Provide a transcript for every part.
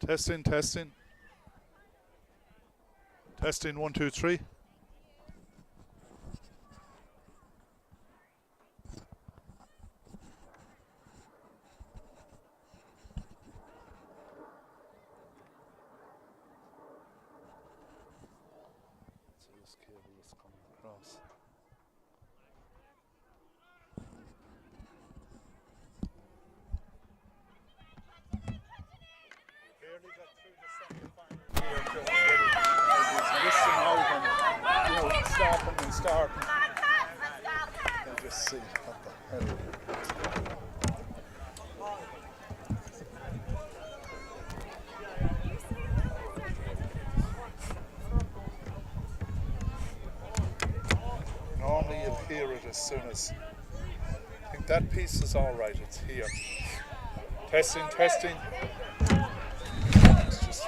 Testing, testing. Testing, 1, 2, 3. So this cable is coming across. Barely got through the semi-final here. It was missing out and, stopping and starting. I'll just see what the hell. Normally you'll hear it as soon as. I think that piece is all right. It's here. Testing, testing. It's just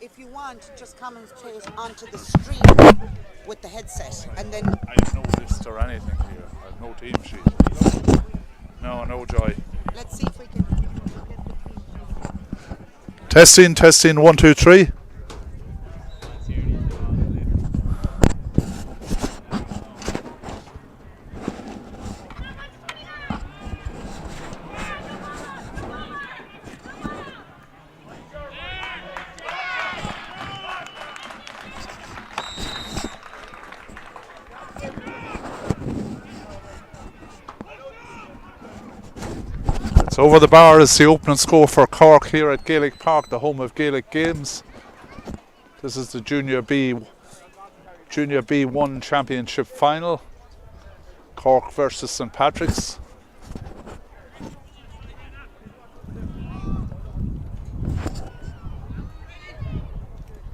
If you want, just commentate onto the stream with the headset, and then. I have no list or anything here. I have no team sheet. No joy. Let's see if we can. Testing, testing, 1, 2, 3. So over the bar is the opening score for Cork here at Gaelic Park, the home of Gaelic games. This is the Junior B1 Championship final. Cork versus St Patrick's.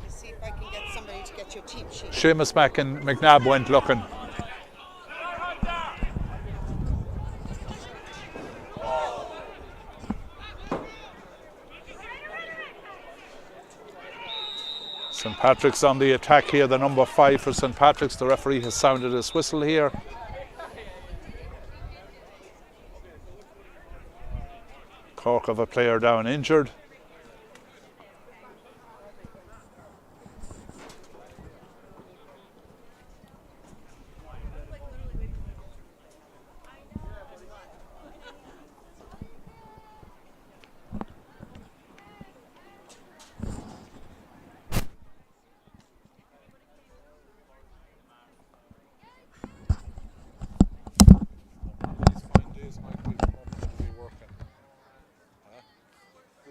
Let's see if I can get somebody to get your team sheet. Seamus Mack and McNabb went looking. St Patrick's on the attack here, the number 5 for St Patrick's. The referee has sounded his whistle here. Cork have a player down injured.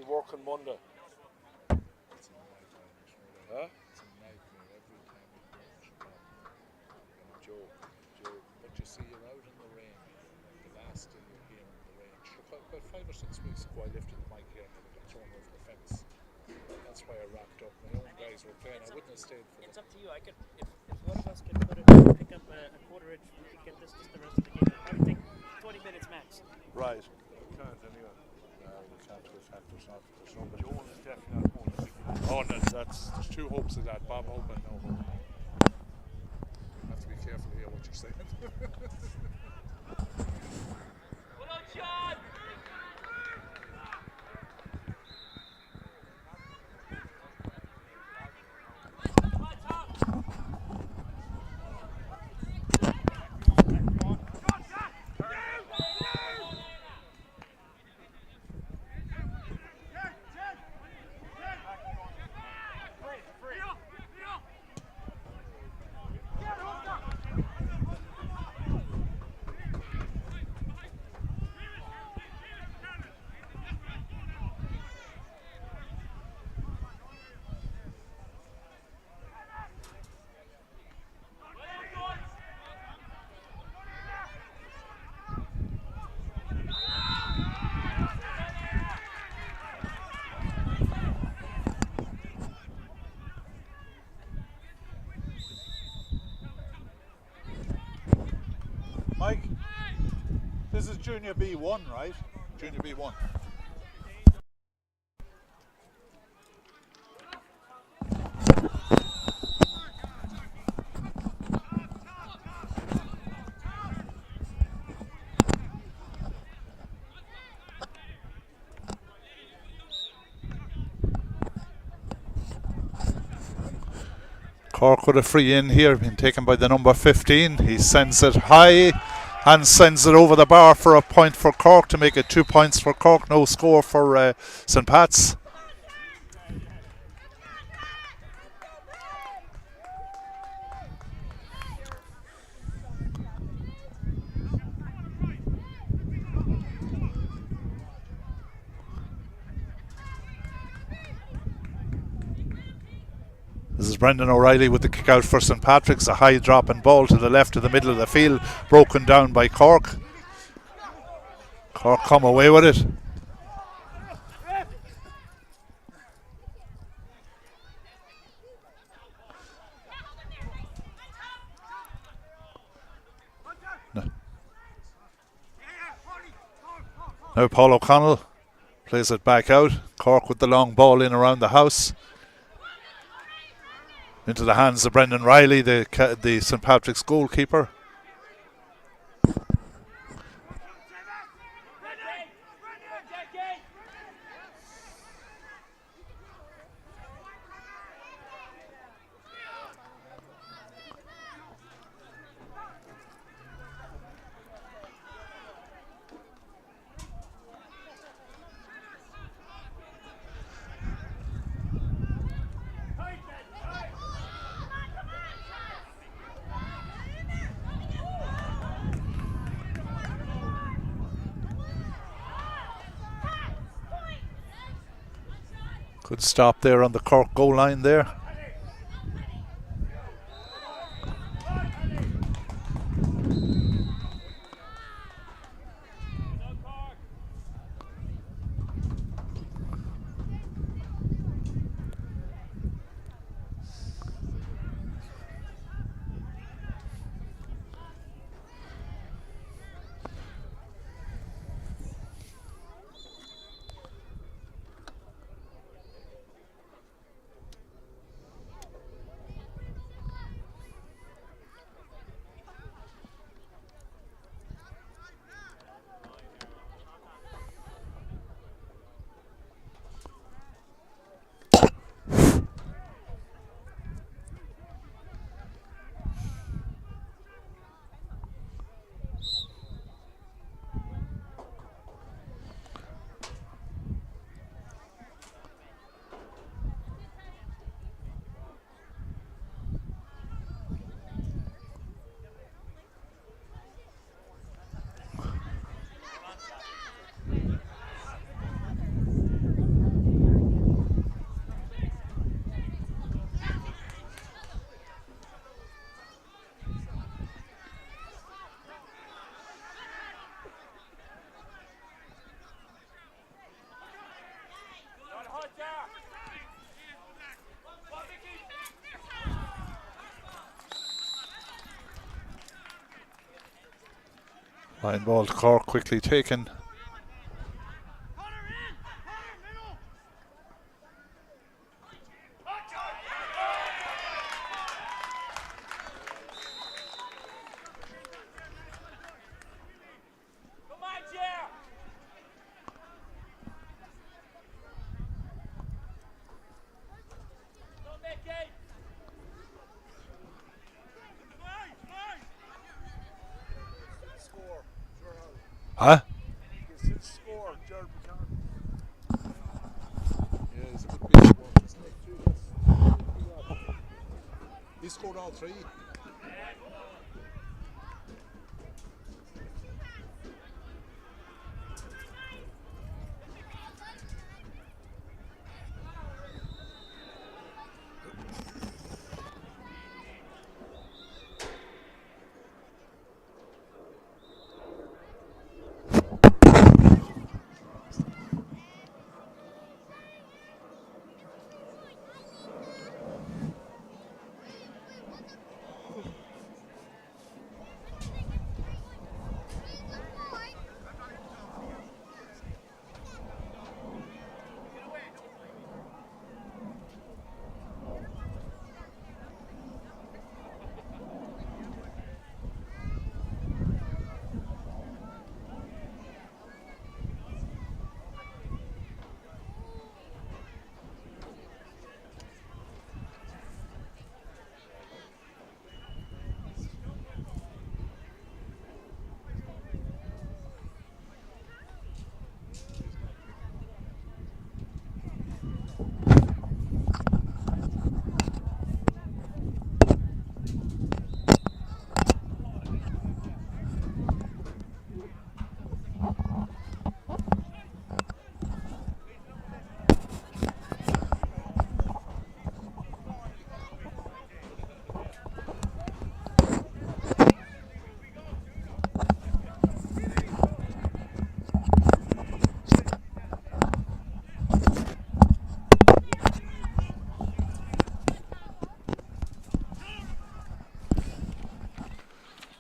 Working Monday. It's a nightmare. Huh? It's a nightmare every time we go in Chicago. Joe, but you see, you're out in the rain. The last day you're here in the rain. About 5 or 6 weeks ago, I lifted the mic here and I got thrown over the fence. That's why I wrapped up. My own guys were playing. I wouldn't have stayed for It's them. up to you. I could, if one of us can pick up a quarter inch, we could get this just the rest of the game. I would think 20 minutes max. Right. Can't anyway. No, we can't do it. There's nobody. Joe is definitely not going to pick it up. Oh, no, there's 2 hopes of that. Bob Hope and no hope. You have to be careful here what you're saying. Mike, this is Junior B1, right? Junior B1. Cork with a free in here, being taken by the number 15. He sends it high and sends it over the bar for a point for Cork to make it 2 points for Cork. No score for St. Pat's. This is Brendan O'Reilly with the kick out for St. Patrick's. A high dropping ball to the left of the middle of the field, broken down by Cork. Cork come away with it. Now Paul O'Connell plays it back out. Cork with the long ball in around the house. Into the hands of Brendan Riley, the St. Patrick's goalkeeper. Good stop there on the Cork goal line there. Line ball to Cork, quickly taken. Huh? He scored all three.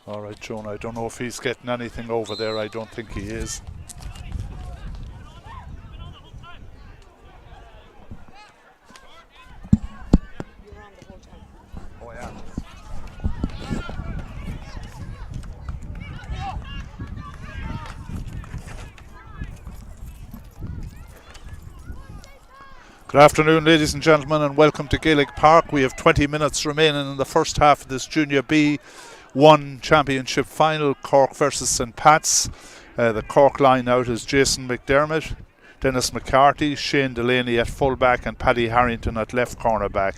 All right, Joan, I don't know if he's getting anything over there. I don't think he is. You were on the whole time. Oh, yeah. Good afternoon, ladies and gentlemen, and welcome to Gaelic Park. We have 20 minutes remaining in the first half of this Junior B1 Championship final, Cork versus St. Pat's. The Cork line out is Jason McDermott, Dennis McCarthy, Shane Delaney at fullback, and Paddy Harrington at left cornerback.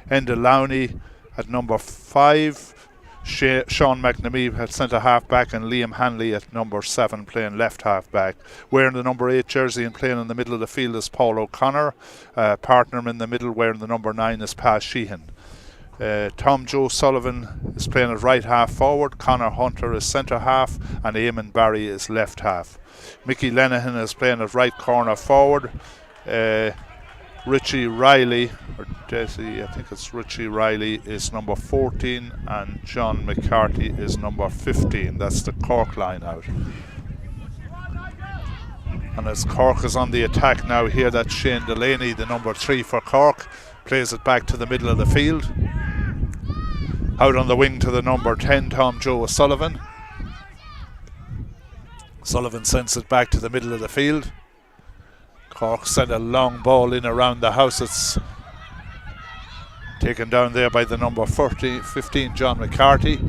Enda Lowney at number 5. Sean McNamee at centre half back, and Liam Hanley at number 7 playing left half back. Wearing the number 8 jersey and playing in the middle of the field is Paul O'Connor. Partner him in the middle wearing the number 9 is Pa Sheehan. Tom Joe Sullivan is playing at right half forward, Conor Hunter is centre half, and Eamon Barry is left half. Mickey Lenihan is playing at right corner forward. Richie Riley, or Desi, I think it's Richie Riley, is number 14, and John McCarthy is number 15. That's the Cork line out. And as Cork is on the attack now here, that's Shane Delaney, the number 3 for Cork, plays it back to the middle of the field. Out on the wing to the number 10, Tom Joe O'Sullivan. Sullivan sends it back to the middle of the field. Cork sent a long ball in around the house. It's taken down there by the number 15, John McCarthy.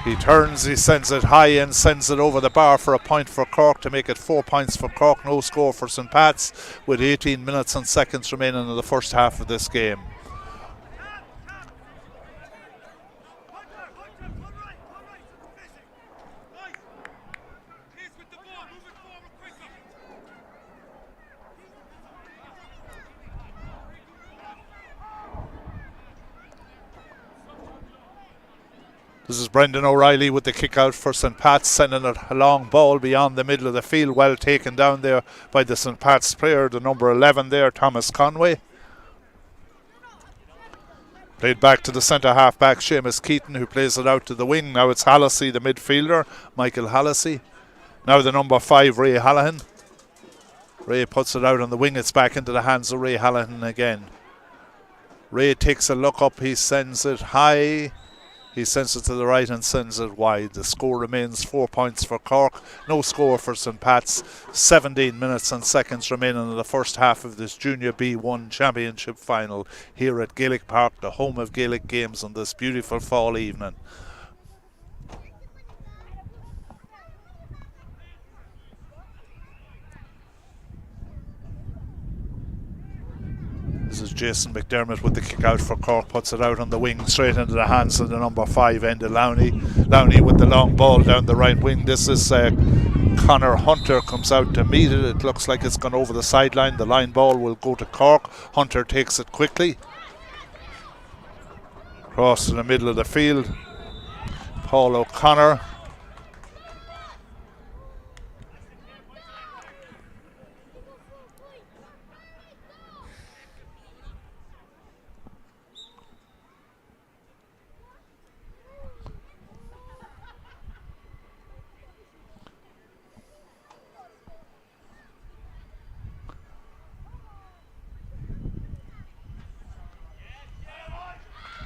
He turns, he sends it high and sends it over the bar for a point for Cork to make it 4 points for Cork. No score for St. Pat's with 18 minutes and seconds remaining in the first half of this game. This is Brendan O'Reilly with the kick out for St. Pat's, sending a long ball beyond the middle of the field, well taken down there by the St. Pat's player, the number 11 there, Thomas Conway. Played back to the centre half back, Seamus Keaton, who plays it out to the wing. Now it's Hallisey, the midfielder, Michael Hallisey. Now the number 5, Ray Hallahan. Ray puts it out on the wing, it's back into the hands of Ray Hallahan again. Ray takes a look up, he sends it high. He sends it to the right and sends it wide. The score remains 4 points for Cork. No score for St. Pat's. 17 minutes and seconds remaining in the first half of this Junior B1 Championship final here at Gaelic Park, the home of Gaelic games on this beautiful fall evening. This is Jason McDermott with the kick out for Cork, puts it out on the wing straight into the hands of the number 5, Enda Lowney. Lowney with the long ball down the right wing. This is Conor Hunter comes out to meet it. It looks like it's gone over the sideline. The line ball will go to Cork. Hunter takes it quickly. Cross to the middle of the field. Paul O'Connor.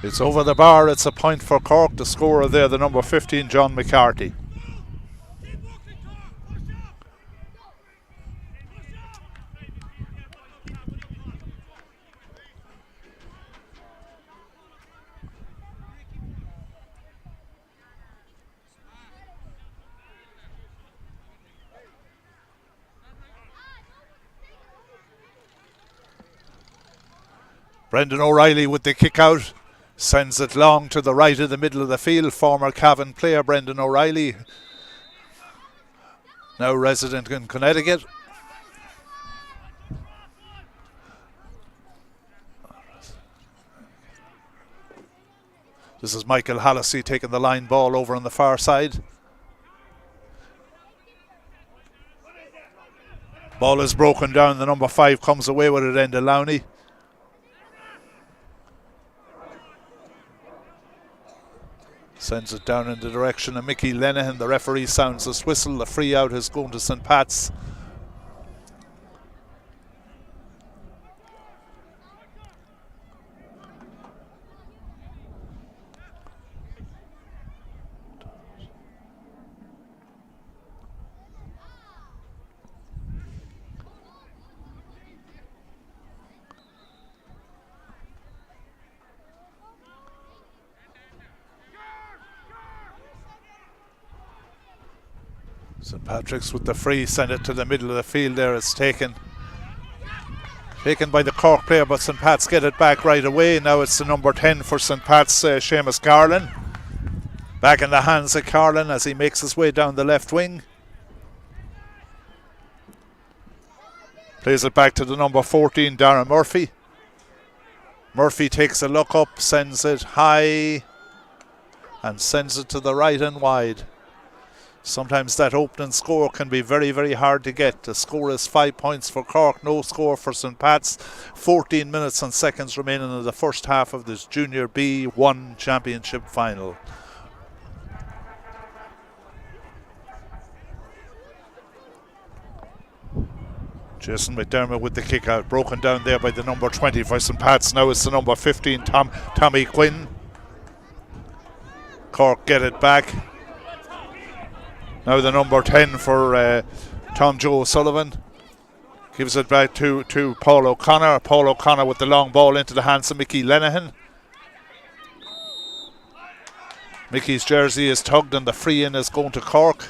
It's over the bar, it's a point for Cork. The scorer there, the number 15, John McCarthy. Brendan O'Reilly with the kick out. Sends it long to the right of the middle of the field. Former Cavan player Brendan O'Reilly, now resident in Connecticut. This is Michael Hallisey taking the line ball over on the far side. Ball is broken down. The number 5 comes away with it, Enda Lowney. Sends it down in the direction of Mickey Lenihan. The referee sounds his whistle. The free out is going to St. Pat's. St. Patrick's with the free, send it to the middle of the field there. It's taken by the Cork player, but St. Pat's get it back right away. Now it's the number 10 for St. Pat's, Seamus Garland. Back in the hands of Garland as he makes his way down the left wing. Plays it back to the number 14, Darren Murphy. Murphy takes a look up, sends it high, and sends it to the right and wide. Sometimes that opening score can be very, very hard to get. The score is 5 points for Cork, no score for St. Pat's. 14 minutes and seconds remaining in the first half of this Junior B1 Championship final. Jason McDermott with the kick out, broken down there by the number 20 for St. Pat's. Now it's the number 15, Tommy Quinn. Cork get it back. Now the number 10 for Tom Joe O'Sullivan. Gives it back to Paul O'Connor. Paul O'Connor with the long ball into the hands of Mickey Lenihan. Mickey's jersey is tugged and the free in is going to Cork.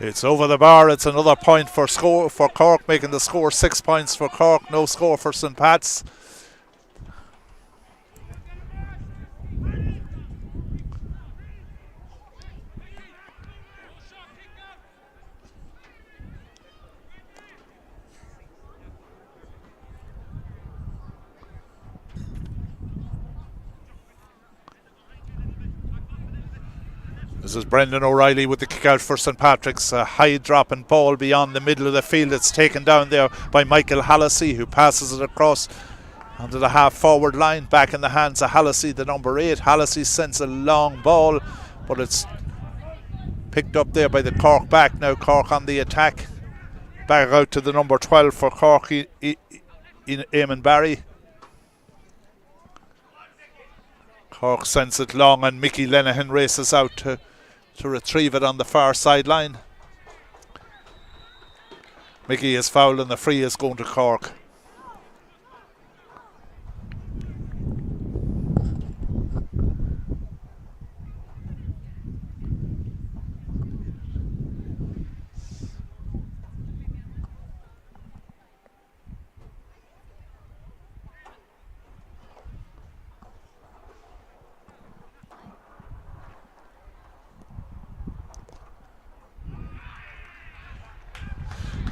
It's over the bar. It's another point for Cork, making the score 6 points for Cork. No score for St. Pat's. This is Brendan O'Reilly with the kick out for St. Patrick's. A high dropping ball beyond the middle of the field. It's taken down there by Michael Hallisey, who passes it across onto the half forward line. Back in the hands of Hallisey, the number 8. Hallisey sends a long ball, but it's picked up there by the Cork back. Now Cork on the attack. Back out to the number 12 for Cork, Eamon Barry. Cork sends it long and Mickey Lenihan races out to retrieve it on the far sideline. Mickey is fouled and the free is going to Cork.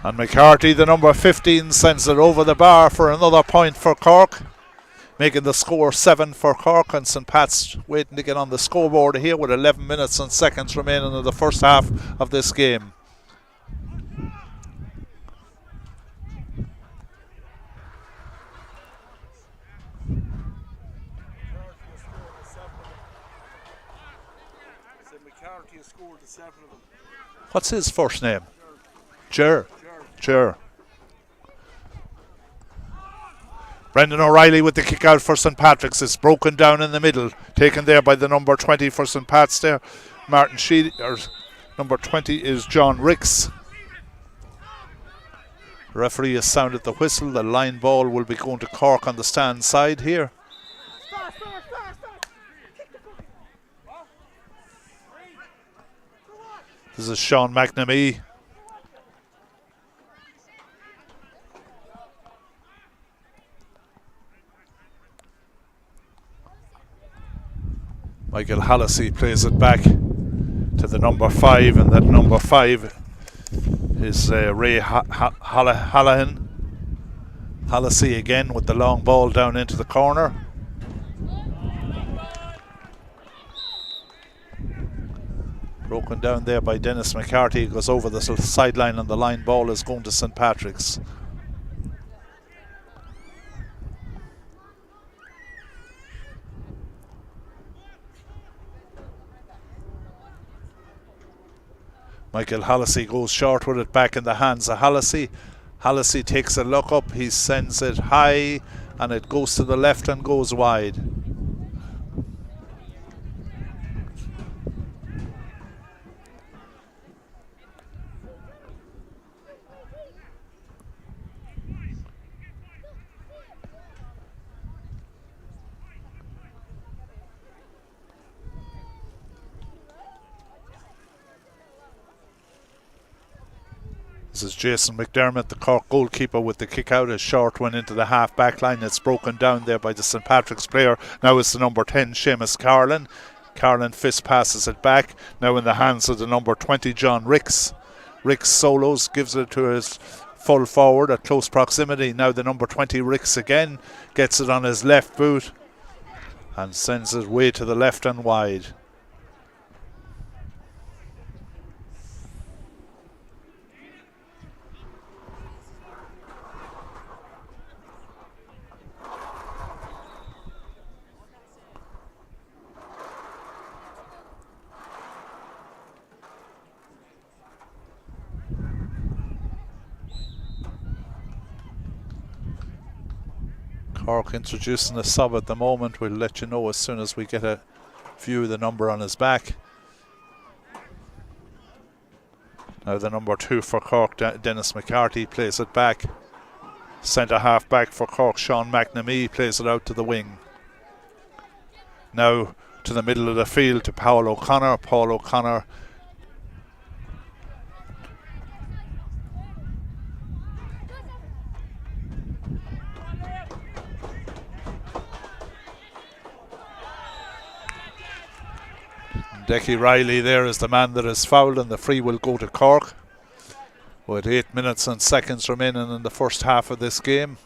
And McCarthy, the number 15, sends it over the bar for another point for Cork, making the score 7 for Cork. And St. Pat's waiting to get on the scoreboard here with 11 minutes and seconds remaining in the first half of this game. What's his first name? Ger. Brendan O'Reilly with the kick out for St. Patrick's. It's broken down in the middle, taken there by the number 20 for St. Pat's there. Martin Sheedy, or number 20 is John Ricks. The referee has sounded the whistle. The line ball will be going to Cork on the stand side here. This is Sean McNamee. Michael Hallisey plays it back to the number 5, and that number 5 is Ray Hallahan. Hallisey again with the long ball down into the corner. Broken down there by Dennis McCarthy. Goes over the sideline, and the line ball is going to St. Patrick's. Michael Hallisey goes short with it, back in the hands of Hallisey. Hallisey takes a look up, he sends it high, and it goes to the left and goes wide. This is Jason McDermott, the Cork goalkeeper, with the kick out. A short one into the half back line. It's broken down there by the St. Patrick's player. Now it's the number 10, Seamus Carlin. Carlin fist passes it back. Now in the hands of the number 20, John Ricks. Ricks solos, gives it to his full forward at close proximity. Now the number 20, Ricks again, gets it on his left boot and sends it way to the left and wide. Cork introducing a sub at the moment. We'll let you know as soon as we get a view of the number on his back. Now the number 2 for Cork, Dennis McCarthy, plays it back. Centre half back for Cork, Sean McNamee, plays it out to the wing. Now to the middle of the field to Paul O'Connor. Paul O'Connor Decky Riley there is the man that is fouled, and the free will go to Cork with 8 minutes and seconds remaining in the first half of this game.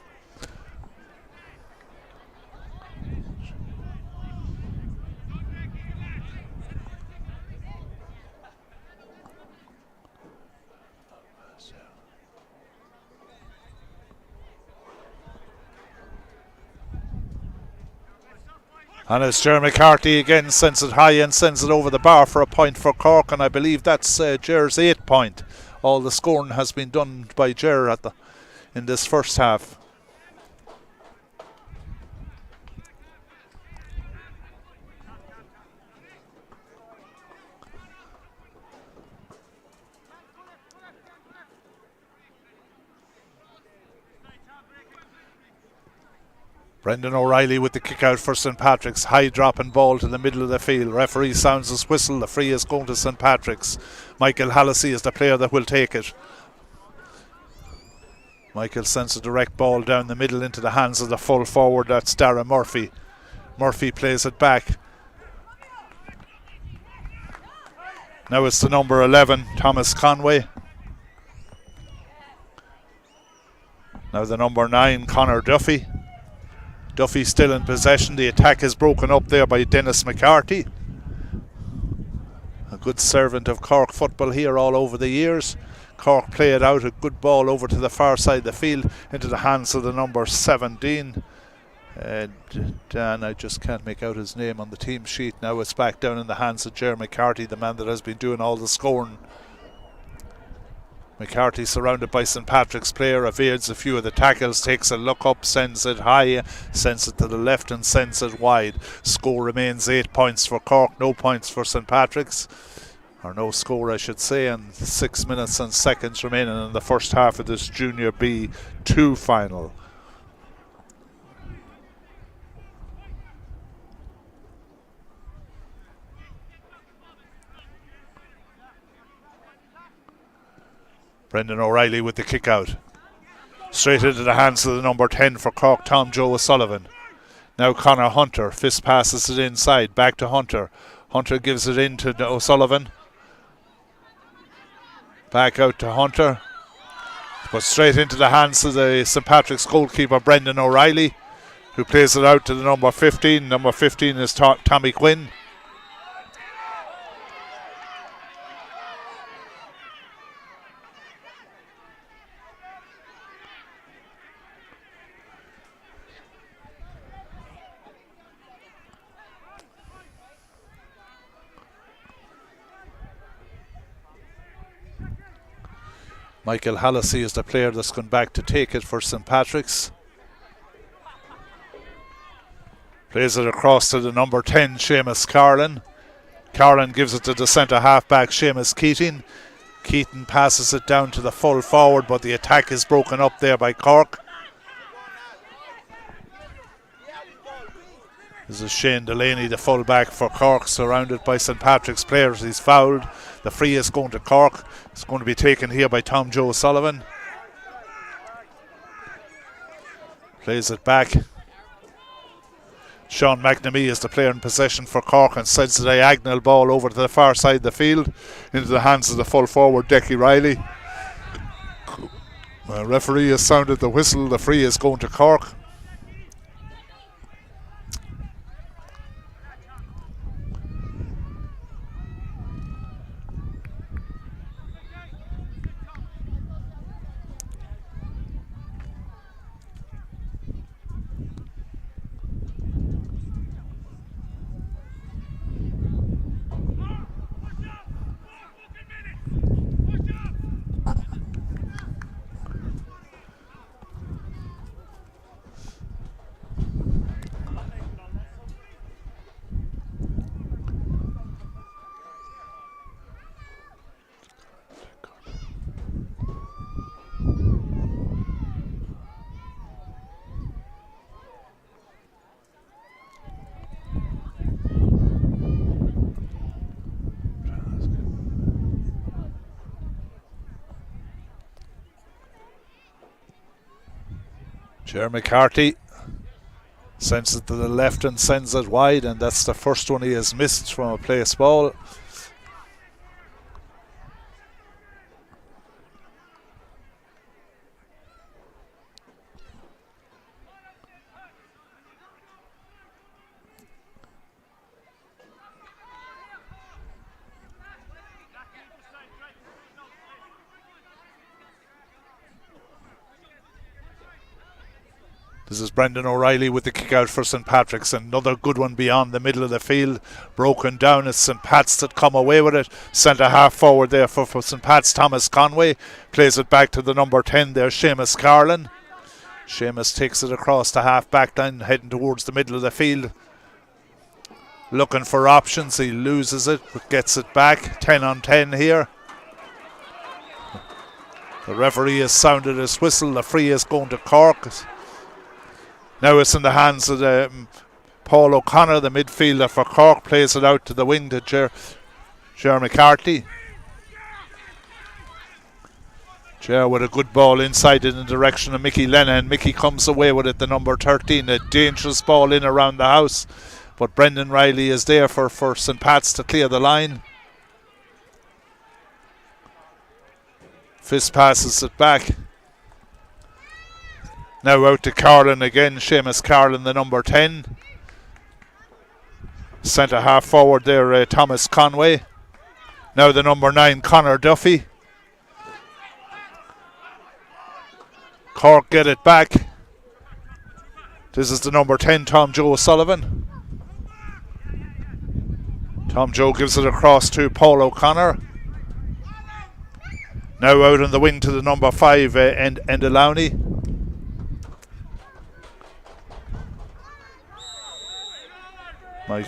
And it's Jeremy McCarthy again, sends it high and sends it over the bar for a point for Cork, and I believe that's Ger's 8th point. All the scoring has been done by Ger in this first half. Brendan O'Reilly with the kick out for St. Patrick's. High dropping ball to the middle of the field. Referee sounds his whistle. The free is going to St. Patrick's. Michael Hallisey is the player that will take it. Michael sends a direct ball down the middle into the hands of the full forward. That's Darren Murphy. Murphy plays it back. Now it's the number 11, Thomas Conway. Now the number 9, Conor Duffy. Duffy still in possession. The attack is broken up there by Dennis McCarthy. A good servant of Cork football here all over the years. Cork play it out, a good ball over to the far side of the field into the hands of the number 17. Dan, I just can't make out his name on the team sheet. Now it's back down in the hands of Jeremy McCarthy, the man that has been doing all the scoring. McCarthy surrounded by St. Patrick's player, evades a few of the tackles, takes a look up, sends it high, sends it to the left and sends it wide. Score remains 8 points for Cork, no points for St. Patrick's. Or no score I should say, and 6 minutes and seconds remaining in the first half of this Junior B2 final. Brendan O'Reilly with the kick out. Straight into the hands of the number 10 for Cork, Tom Joe O'Sullivan. Now Conor Hunter, fist passes it inside, back to Hunter. Hunter gives it in to O'Sullivan. Back out to Hunter. But straight into the hands of the St. Patrick's goalkeeper, Brendan O'Reilly, who plays it out to the number 15. Number 15 is Tommy Quinn. Michael Hallisey is the player that's gone back to take it for St. Patrick's. Plays it across to the number 10, Seamus Carlin. Carlin gives it to the centre half-back, Seamus Keating. Keating passes it down to the full forward, but the attack is broken up there by Cork. This is Shane Delaney, the full-back for Cork, surrounded by St. Patrick's players. He's fouled. The free is going to Cork. It's going to be taken here by Tom Joe Sullivan. Plays it back. Sean McNamee is the player in possession for Cork and sends the diagonal ball over to the far side of the field into the hands of the full forward, Decky Riley. The referee has sounded the whistle. The free is going to Cork. Ger McCarthy sends it to the left and sends it wide, and that's the first one he has missed from a place ball. This is Brendan O'Reilly with the kick out for St. Patrick's. Another good one beyond the middle of the field. Broken down. It's St. Pat's that come away with it. Centre half forward there for St. Pat's, Thomas Conway. Plays it back to the number 10 there, Seamus Carlin. Seamus takes it across the half back line, heading towards the middle of the field. Looking for options. He loses it, but gets it back. 10 on 10 here. The referee has sounded his whistle. The free is going to Cork. Now it's in the hands of Paul O'Connor, the midfielder for Cork. Plays it out to the wing to Ger McCarthy. Ger with a good ball inside in the direction of Mickey Lennon. Mickey comes away with it, the number 13. A dangerous ball in around the house. But Brendan Riley is there for St. Pat's to clear the line. Fist passes it back. Now out to Carlin again, Seamus Carlin, the number 10. Centre half forward there, Thomas Conway. Now the number 9, Conor Duffy. Cork get it back. This is the number 10, Tom Joe Sullivan. Tom Joe gives it across to Paul O'Connor. Now out on the wing to the number 5, Endelowny. Mike.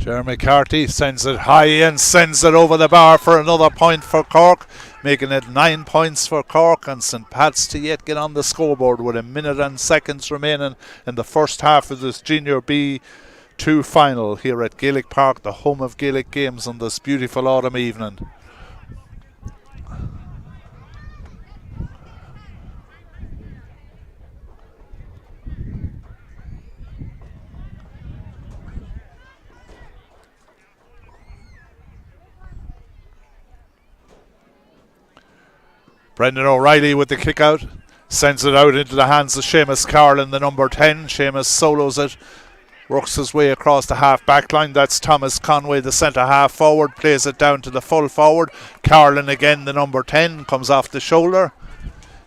Jeremy Carty sends it high and sends it over the bar for another point for Cork, making it 9 points for Cork, and St. Pat's to yet get on the scoreboard with a minute and seconds remaining in the first half of this Junior B2 final here at Gaelic Park, the home of Gaelic games on this beautiful autumn evening. Brendan O'Reilly with the kick out, sends it out into the hands of Seamus Carlin, the number 10. Seamus solos it, works his way across the half back line. That's Thomas Conway, the centre half forward, plays it down to the full forward. Carlin again, the number 10, comes off the shoulder.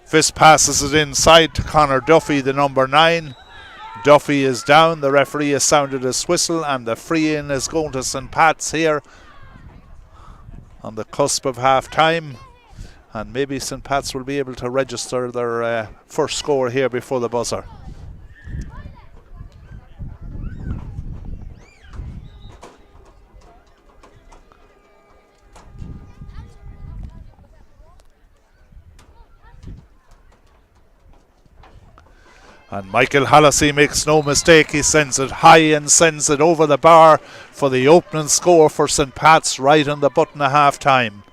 Fist passes it inside to Conor Duffy, the number 9. Duffy is down, the referee has sounded his whistle, and the free in is going to St. Pat's here on the cusp of half time. And maybe St. Pat's will be able to register their first score here before the buzzer. And Michael Hallisey makes no mistake. He sends it high and sends it over the bar for the opening score for St. Pat's right on the button of half time.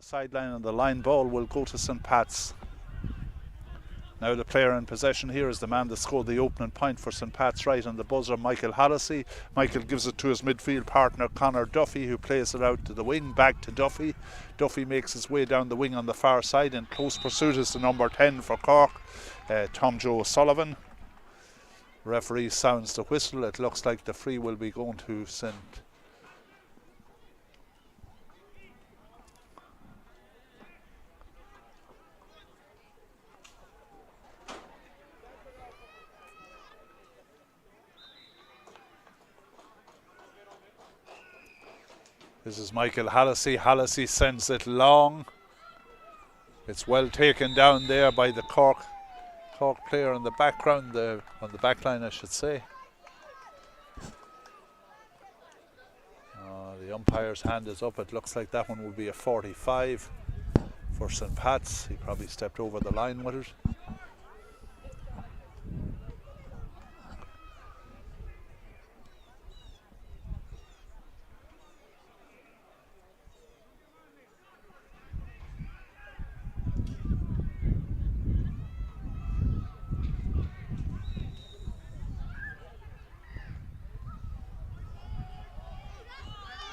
The sideline and the line ball will go to St. Pat's. Now the player in possession here is the man that scored the opening point for St. Pat's, right on the buzzer, Michael Hallisey. Michael gives it to his midfield partner Conor Duffy, who plays it out to the wing, back to Duffy. Duffy makes his way down the wing on the far side. In close pursuit is the number 10 for Cork, Tom Joe Sullivan. Referee sounds the whistle. It looks like the free will be going to St. This is Michael Hallisey. Hallisey sends it long. It's well taken down there by the Cork player in the background, on the back line, I should say. The umpire's hand is up. It looks like that one will be a 45 for St. Pat's. He probably stepped over the line with it.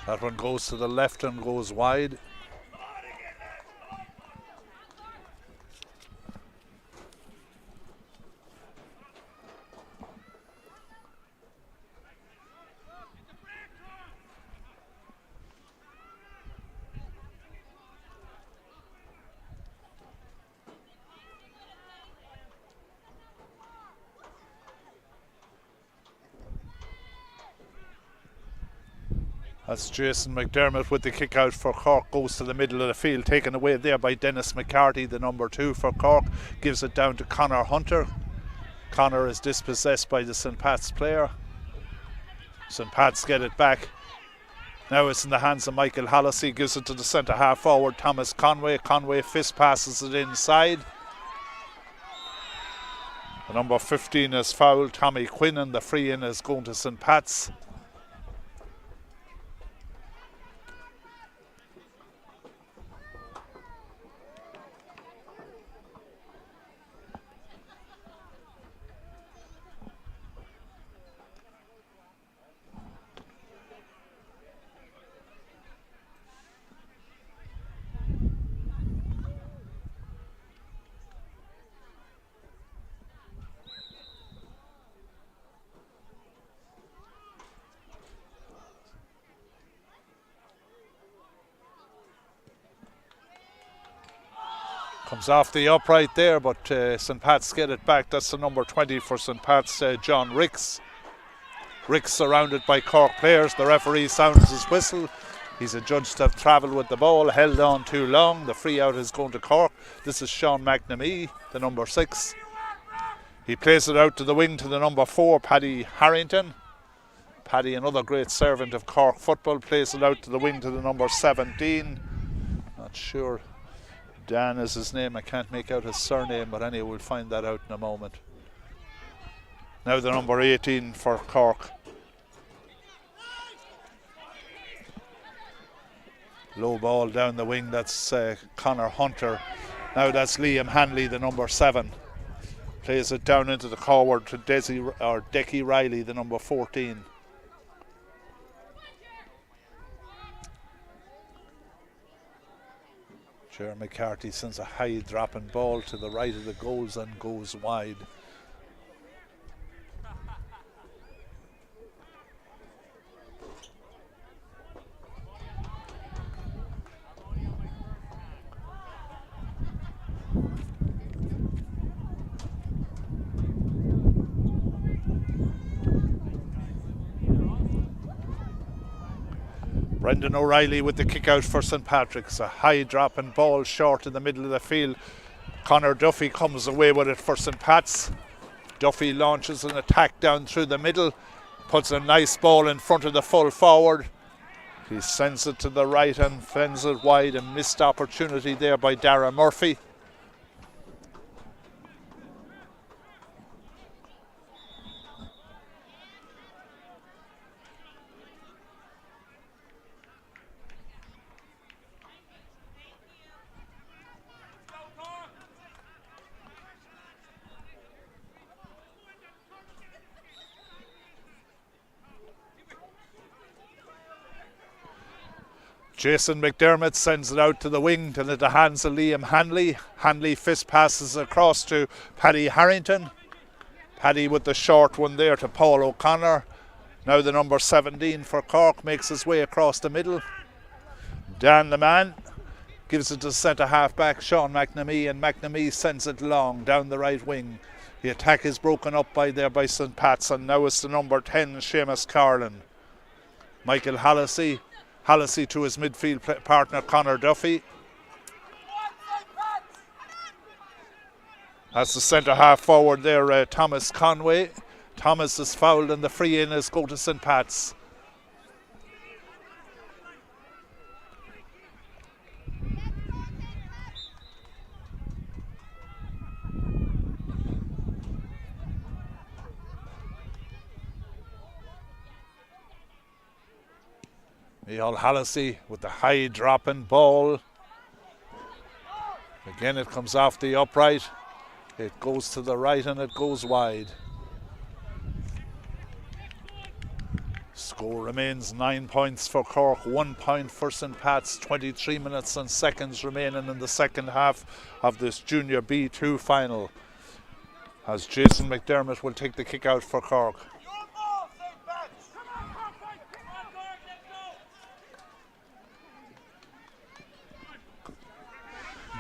That one goes to the left and goes wide. That's Jason McDermott with the kick out for Cork. Goes to the middle of the field, taken away there by Dennis McCarthy, the number 2 for Cork. Gives it down to Conor Hunter. Conor is dispossessed by the St. Pat's player. St. Pat's get it back. Now it's in the hands of Michael Hallisey. Gives it to the centre half forward Thomas Conway. Conway fist passes it inside. The number 15 is fouled, Tommy Quinn, and the free in is going to St. Pat's. Comes off the upright there, but St. Pat's get it back. That's the number 20 for St. Pat's, John Ricks. Ricks surrounded by Cork players. The referee sounds his whistle. He's adjudged to have travelled with the ball, held on too long. The free out is going to Cork. This is Sean McNamee, the number 6. He plays it out to the wing to the number 4, Paddy Harrington. Paddy, another great servant of Cork football, plays it out to the wing to the number 17. Not sure. Dan is his name. I can't make out his surname, but anyway, we'll find that out in a moment. Now the number 18 for Cork. Low ball down the wing. That's Conor Hunter. Now that's Liam Hanley, the number 7. Plays it down into the forward to Decky Riley, the number 14. Ger McCarthy sends a high dropping ball to the right of the goals and goes wide. Brendan O'Reilly with the kick out for St. Patrick's. A high dropping ball short in the middle of the field. Conor Duffy comes away with it for St. Pat's. Duffy launches an attack down through the middle. Puts a nice ball in front of the full forward. He sends it to the right and fends it wide. A missed opportunity there by Dara Murphy. Jason McDermott sends it out to the wing to the hands of Liam Hanley. Hanley fist passes across to Paddy Harrington. Paddy with the short one there to Paul O'Connor. Now the number 17 for Cork makes his way across the middle. Dan the man gives it to centre half back Sean McNamee, and McNamee sends it long down the right wing. The attack is broken up by St. Pat's, and now it's the number 10 Seamus Carlin. Michael Hallisey to his midfield partner Conor Duffy. That's the centre half forward there, Thomas Conway. Thomas is fouled and the free in is go to St. Pat's. Micheál Hallisey with the high dropping ball. Again it comes off the upright. It goes to the right and it goes wide. Score remains 9 points for Cork, 1 point for St. Pat's. 23 minutes and seconds remaining in the second half of this Junior B2 final, as Jason McDermott will take the kick out for Cork.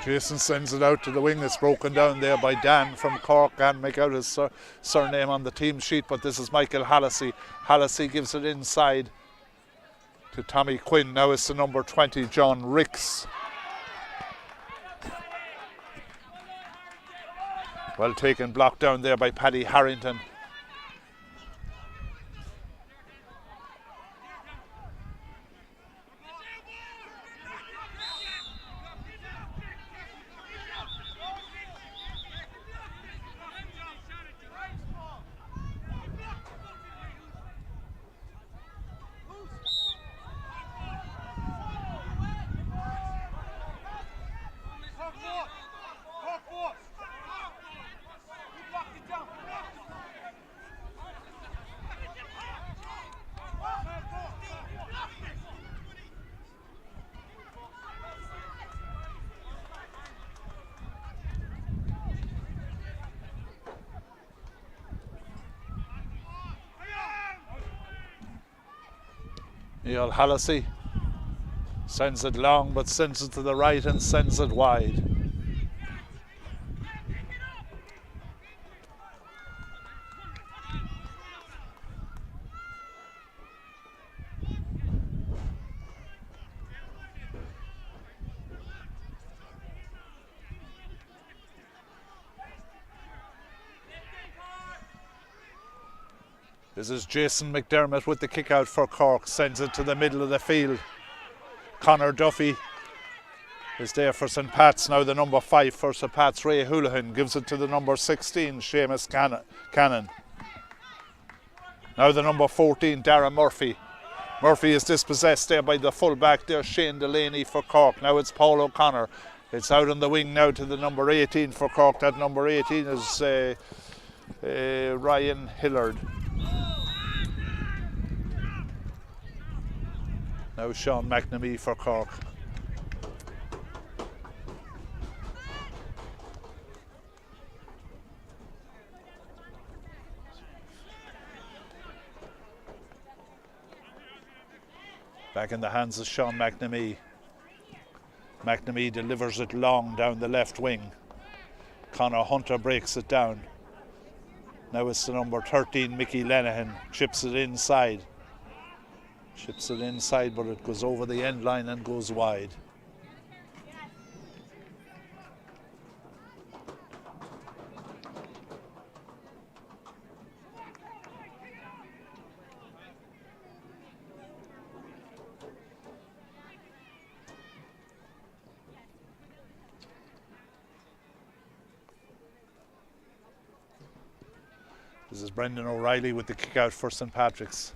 Jason sends it out to the wing. It's broken down there by Dan from Cork. Can't make out his surname on the team sheet, but this is Michael Hallisey. Hallisey gives it inside to Tommy Quinn. Now it's the number 20, John Ricks. Well taken, block down there by Paddy Harrington. Micheál Hallisey sends it long, but sends it to the right and sends it wide. This is Jason McDermott with the kick out for Cork, sends it to the middle of the field. Conor Duffy is there for St. Pat's. Now the number 5 for St. Pat's, Ray Houlihan, gives it to the number 16, Seamus Cannon. Now the number 14, Darren Murphy. Murphy is dispossessed there by the full-back there, Shane Delaney for Cork. Now it's Paul O'Connor. It's out on the wing now to the number 18 for Cork. That number 18 is Ryan Hillard. Now Sean McNamee for Cork. Back in the hands of Sean McNamee. McNamee delivers it long down the left wing. Conor Hunter breaks it down. Now it's the number 13, Mickey Lenihan, chips it inside. Chips it inside, but it goes over the end line and goes wide. This is Brendan O'Reilly with the kick out for St. Patrick's.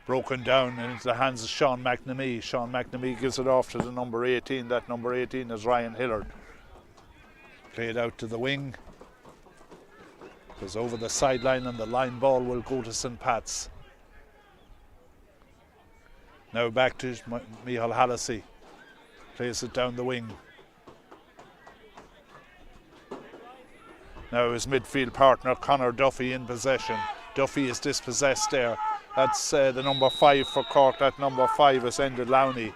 Broken down and into the hands of Sean McNamee. Sean McNamee gives it off to the number 18. That number 18 is Ryan Hillard. Played out to the wing. Goes over the sideline and the line ball will go to St. Pat's. Now back to Micheál Hallisey. Plays it down the wing. Now his midfield partner Conor Duffy in possession. Duffy is dispossessed there. That's the number 5 for Cork. That number 5 is Enda Lowney.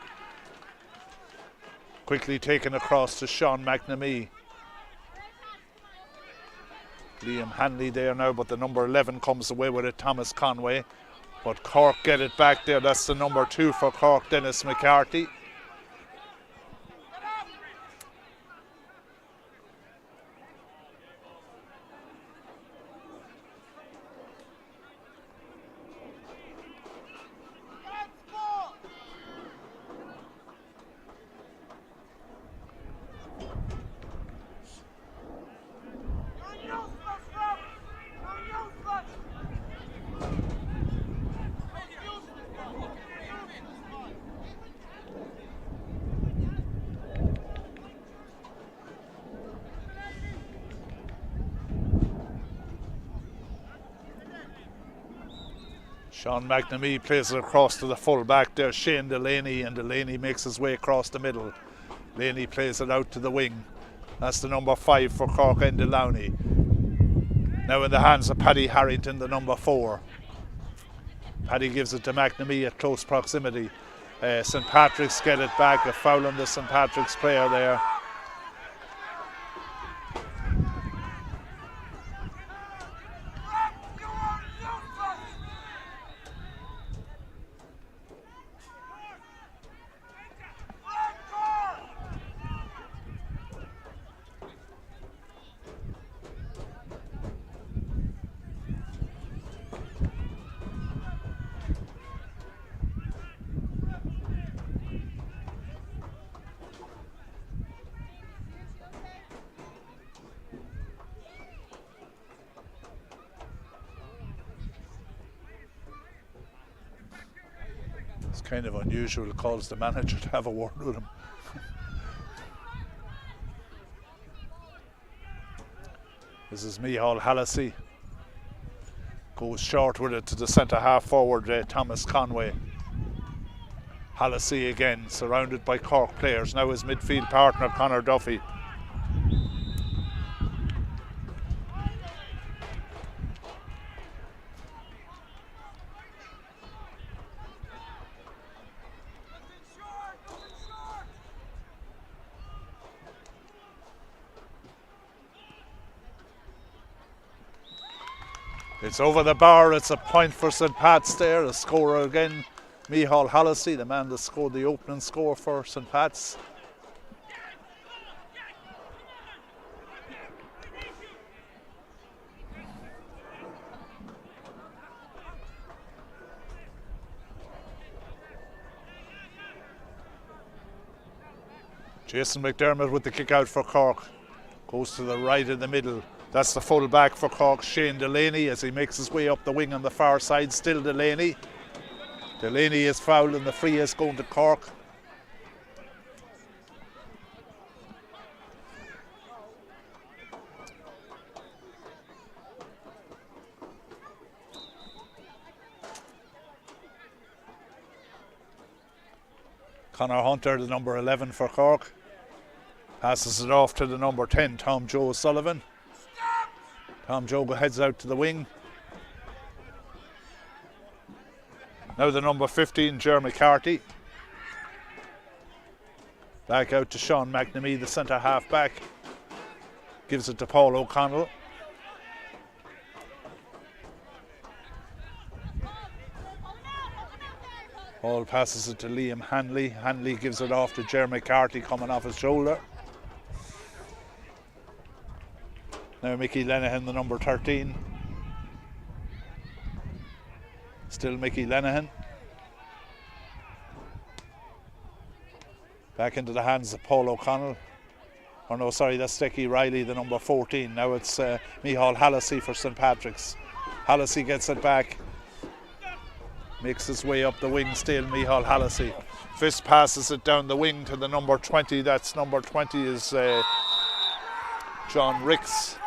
Quickly taken across to Sean McNamee. Liam Hanley there now, but the number 11 comes away with it, Thomas Conway. But Cork get it back there. That's the number 2 for Cork, Dennis McCarthy. Sean McNamee plays it across to the full back there, Shane Delaney, and Delaney makes his way across the middle. Delaney plays it out to the wing. That's the number 5 for Cork, Enda Lowney. Now in the hands of Paddy Harrington, the number 4. Paddy gives it to McNamee at close proximity. St Patrick's get it back, a foul on the St Patrick's player there. It's kind of unusual, calls the manager to have a word with him. This is Micheál Hallisey. Goes short with it to the centre half forward, Thomas Conway. Hallisey again, surrounded by Cork players. Now his midfield partner, Conor Duffy. It's over the bar, it's a point for St Pat's there. A scorer again, Micheál Hallisey, the man that scored the opening score for St Pat's. Jason McDermott with the kick out for Cork. Goes to the right in the middle. That's the full back for Cork, Shane Delaney, as he makes his way up the wing on the far side. Still Delaney. Delaney is fouled and the free is going to Cork. Conor Hunter, the number 11 for Cork. Passes it off to the number 10, Tom Joe Sullivan. Tom Joe heads out to the wing. Now the number 15, Jeremy Carty. Back out to Sean McNamee, the centre half back. Gives it to Paul O'Connell. Paul passes it to Liam Hanley. Hanley gives it off to Jeremy Carty coming off his shoulder. Now Mickey Lenihan, the number 13. Still Mickey Lenihan. Back into the hands of Paul O'Connell. Oh no, sorry, that's Stecky Riley, the number 14. Now it's Micheál Hallisey for St Patrick's. Hallisey gets it back. Makes his way up the wing still, Micheál Hallisey. Fist passes it down the wing to the number 20. That's number 20 is John Ricks.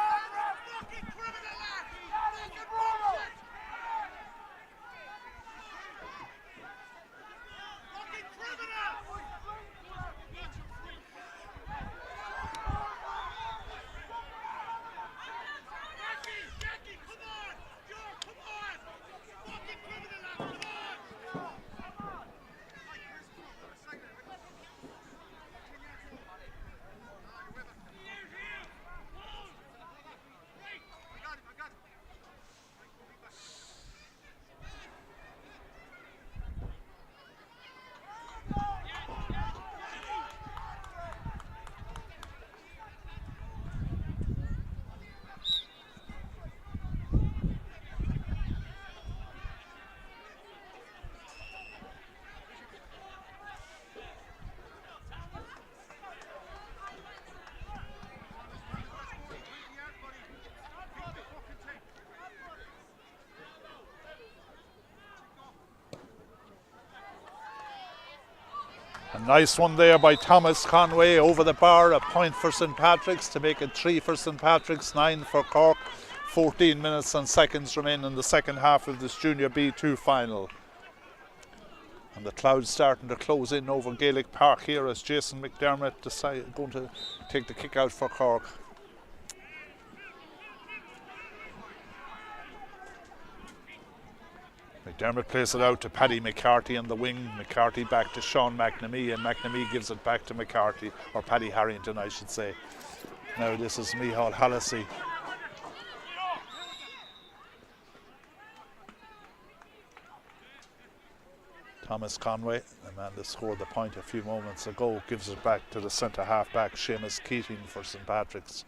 A nice one there by Thomas Conway over the bar. A point for St. Patrick's to make it 3 for St. Patrick's, 9 for Cork. 14 minutes and seconds remain in the second half of this Junior B2 final. And the clouds starting to close in over Gaelic Park here as Jason McDermott going to take the kick out for Cork. McDermott plays it out to Paddy McCarthy on the wing. McCarthy back to Sean McNamee, and McNamee gives it back to McCarthy, or Paddy Harrington I should say. Now this is Micheál Hallisey. Thomas Conway, the man that scored the point a few moments ago, gives it back to the centre half back Seamus Keating for St. Patrick's.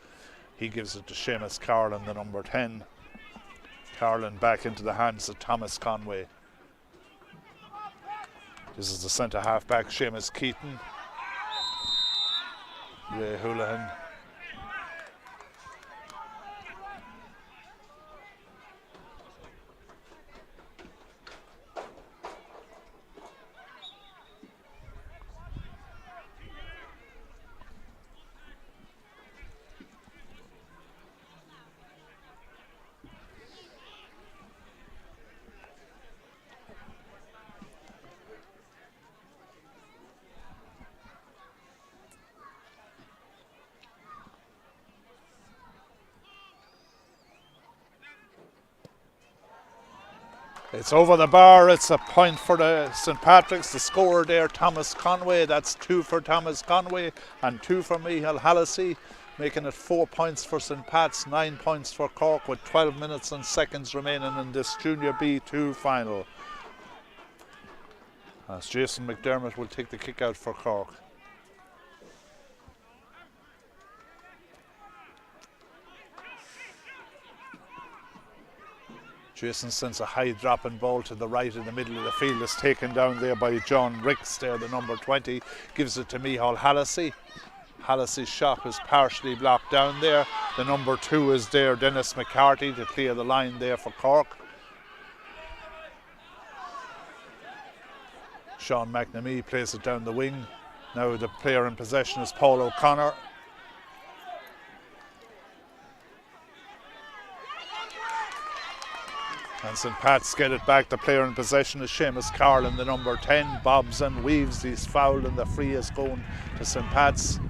He gives it to Seamus Carlin, the number 10. Carlin back into the hands of Thomas Conway. This is the centre half back Seamus Keating. Ray Houlihan. It's over the bar. It's a point for the St. Patrick's. The scorer there, Thomas Conway. That's 2 for Thomas Conway and 2 for Micheál Hallisey, making it 4 points for St. Pat's, 9 points for Cork, with 12 minutes and seconds remaining in this Junior B2 final. As Jason McDermott will take the kick out for Cork. Jason sends a high dropping ball to the right in the middle of the field. It's taken down there by John Ricks there, the number 20. Gives it to Micheál Hallisey. Hallisey's shot is partially blocked down there. The number 2 is there, Dennis McCarthy, to clear the line there for Cork. Sean McNamee plays it down the wing. Now the player in possession is Paul O'Connor. And St. Pat's get it back. The player in possession is Seamus Carlin, the number 10. Bobs and weaves. He's fouled and the free is going to St. Pat's.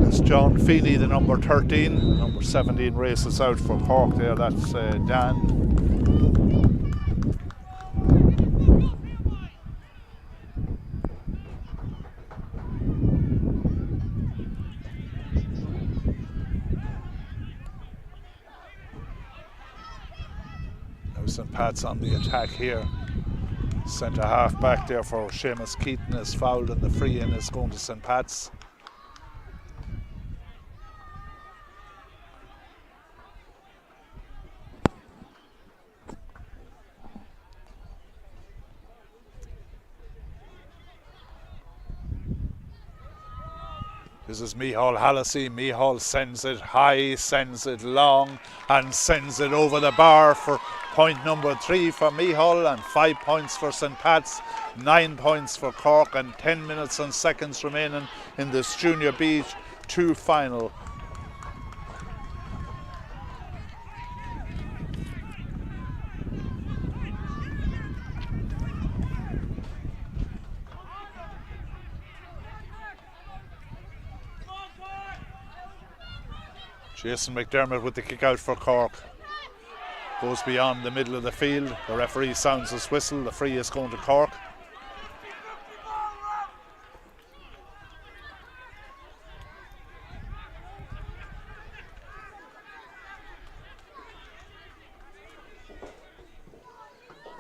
That's John Feeney, the number 13. Number 17 races out for Cork there. That's Dan. St. Pat's on the attack here. Centre half back there for Seamus Keaton is fouled and the free in is going to St. Pat's. This is Micheál Hallisey. Micheál sends it high, sends it long, and sends it over the bar for point number 3 for Micheál, and 5 points for St. Pat's, 9 points for Cork, and 10 minutes and seconds remaining in this Junior B2 final. Jason McDermott with the kick out for Cork. Goes beyond the middle of the field. The referee sounds his whistle. The free is going to Cork.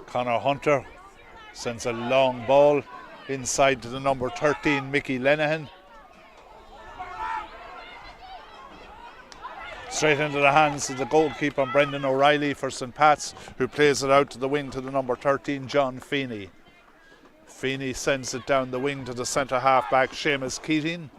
Conor Hunter sends a long ball inside to the number 13, Mickey Lenihan. Straight into the hands of the goalkeeper, Brendan O'Reilly for St. Pat's, who plays it out to the wing to the number 13, John Feeney. Feeney sends it down the wing to the centre half back, Seamus Keating.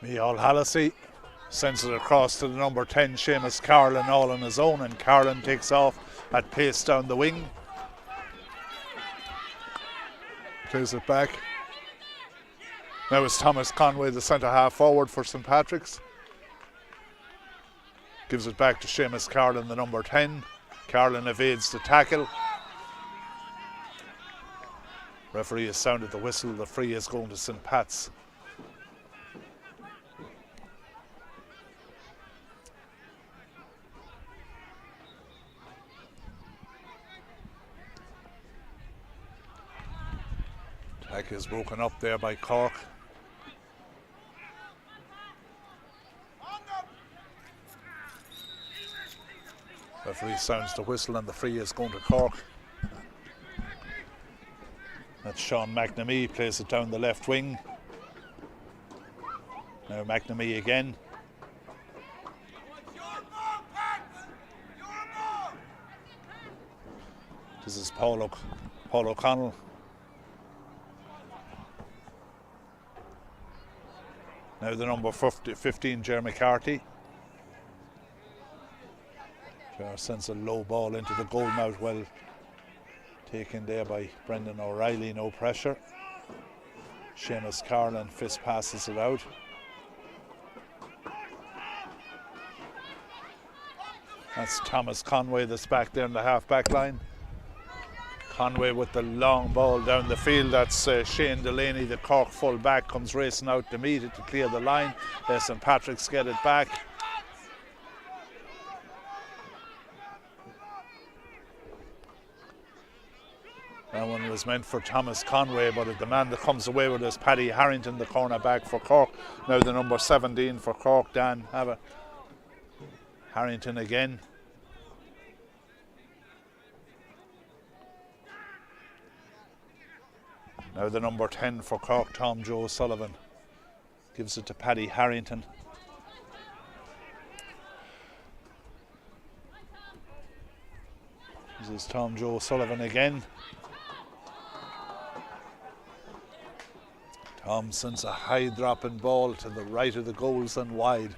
Micheál Hallisey sends it across to the number 10, Seamus Carlin, all on his own, and Carlin takes off at pace down the wing. Plays it back. Now it's Thomas Conway, the centre half forward for St Patrick's. Gives it back to Seamus Carlin, the number 10. Carlin evades the tackle. Referee has sounded the whistle. The free is going to St Pat's. Attack is broken up there by Cork. Referee sounds the whistle and the free is going to Cork. That's Sean McNamee, plays it down the left wing. Now McNamee again. This is Paul O'Connell. Now the number 15, Jeremy McCarthy. Sends a low ball into the goal mouth, well taken there by Brendan O'Reilly, no pressure. Seamus Carlin fist passes it out. That's Thomas Conway that's back there in the half back line. Conway with the long ball down the field. That's Shane Delaney, the Cork full back, comes racing out to meet it to clear the line. St Patrick's get it back. That one was meant for Thomas Conway, but the man that comes away with it is Paddy Harrington, the corner back for Cork. Now the number 17 for Cork, Dan Hava. Harrington again. Now the number 10 for Cork, Tom Joe Sullivan. Gives it to Paddy Harrington. This is Tom Joe Sullivan again. Tom sends a high dropping ball to the right of the goals and wide.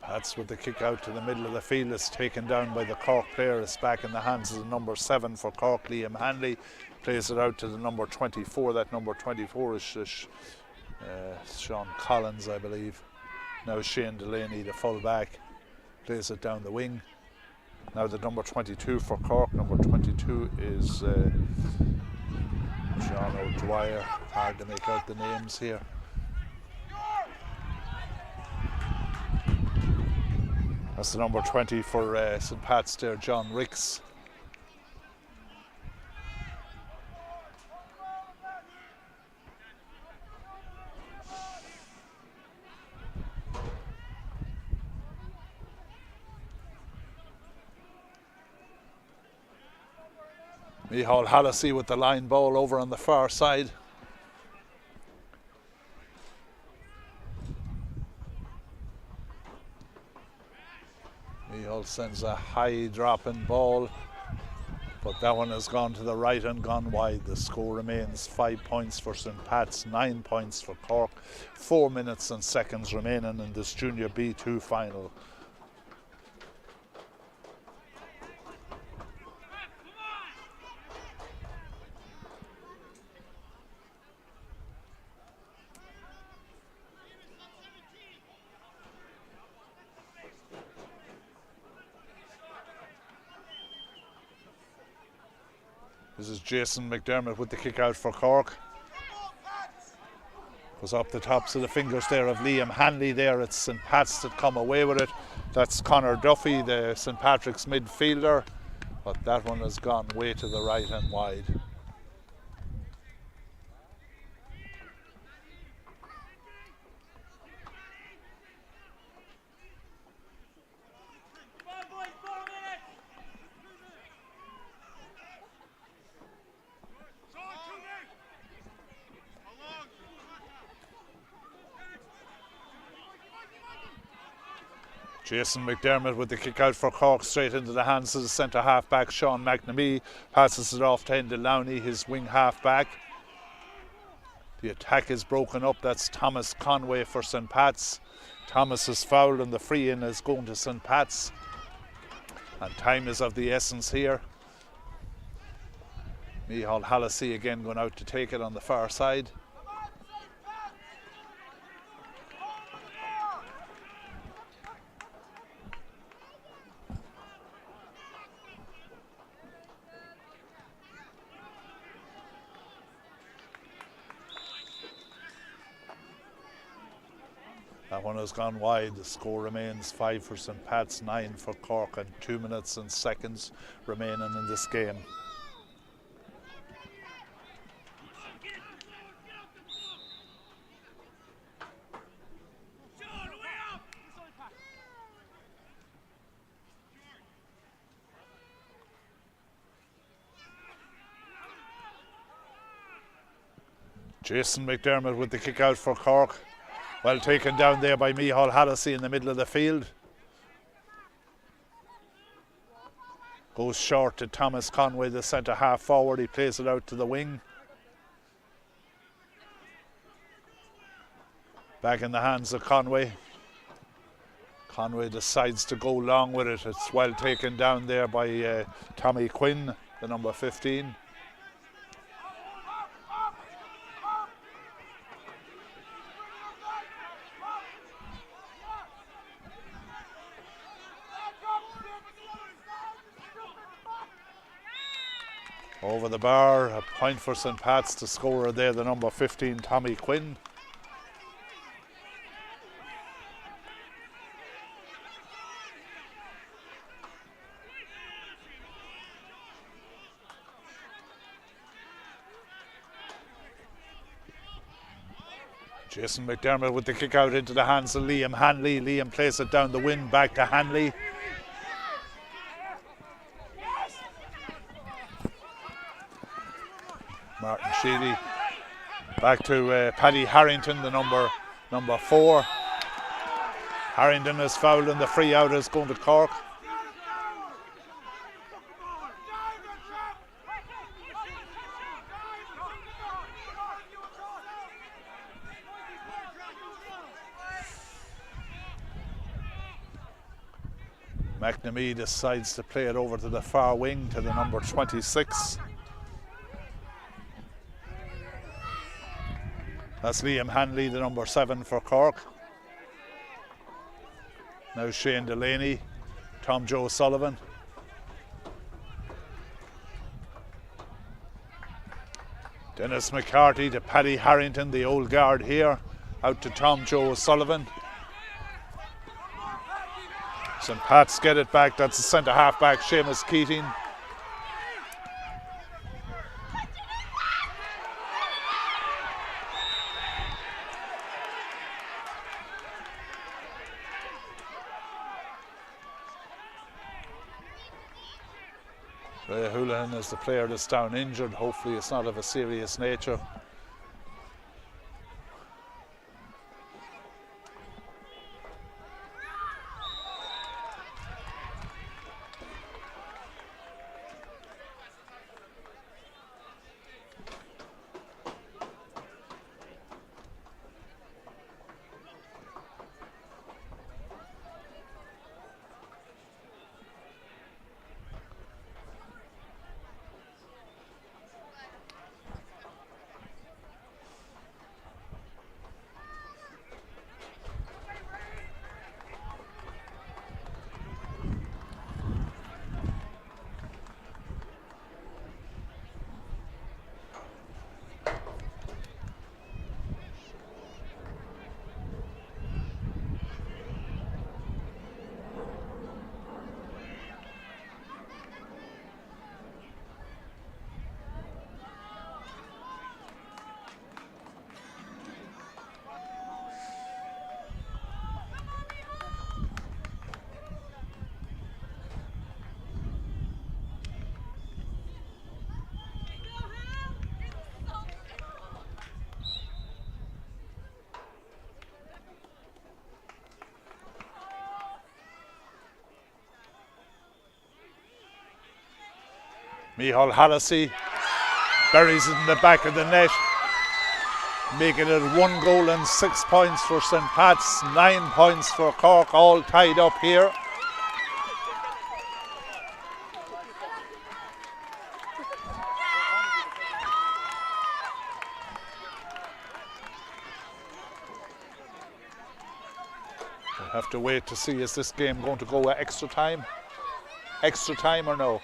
That's with the kick out to the middle of the field. It's taken down by the Cork player. It's back in the hands of the number 7 for Cork, Liam Hanley. Plays it out to the number 24. That number 24 is Sean Collins, I believe. Now Shane Delaney, the full back, plays it down the wing. Now the number 22 for Cork. Number 22 is John O'Dwyer. Hard to make out the names here. That's the number 20 for St Pat's there, John Ricks. Micheál Hallisey with the line ball over on the far side. Micheál sends a high dropping ball, but that one has gone to the right and gone wide. The score remains 5 points for St Pat's, 9 points for Cork. 4 minutes and seconds remaining in this Junior B2 final. This is Jason McDermott with the kick out for Cork. Goes up the tops of the fingers there of Liam Hanley there. It's St Pat's that come away with it. That's Conor Duffy, the St Patrick's midfielder. But that one has gone way to the right and wide. Jason McDermott with the kick out for Cork, straight into the hands of the centre half back Sean McNamee. Passes it off to Enda Lowney, his wing half back. The attack is broken up. That's Thomas Conway for St. Pat's. Thomas is fouled and the free in is going to St. Pat's. And time is of the essence here. Micheál Hallisey again going out to take it on the far side. That one has gone wide. The score remains 5 for St. Pat's, 9 for Cork, and 2 minutes and seconds remaining in this game. Jason McDermott with the kick out for Cork. Well taken down there by Micheál Hallisey in the middle of the field. Goes short to Thomas Conway, the centre half forward. He plays it out to the wing. Back in the hands of Conway. Conway decides to go long with it. It's well taken down there by Tommy Quinn, the number 15. Over the bar, a point for St. Pat's. The scorer there, the number 15, Tommy Quinn. Jason McDermott with the kick out into the hands of Liam Hanley. Liam plays it down the wing, back to Hanley. Martin Sheedy. Back to Paddy Harrington, the number 4. Harrington is fouled and the free out is going to Cork. McNamee decides to play it over to the far wing to the number 26. That's Liam Hanley, the number 7 for Cork. Now Shane Delaney, Tom Joe Sullivan. Dennis McCarthy to Paddy Harrington, the old guard here, out to Tom Joe Sullivan. St. Pat's get it back. That's the centre half back, Seamus Keating. Ray Houlihan is the player that's down injured. Hopefully it's not of a serious nature. Micheál Hallisey buries it in the back of the net, making it 1 goal and 6 points for St. Pat's, 9 points for Cork, all tied up here. We'll have to wait to see, is this game going to go extra time? Extra time or no?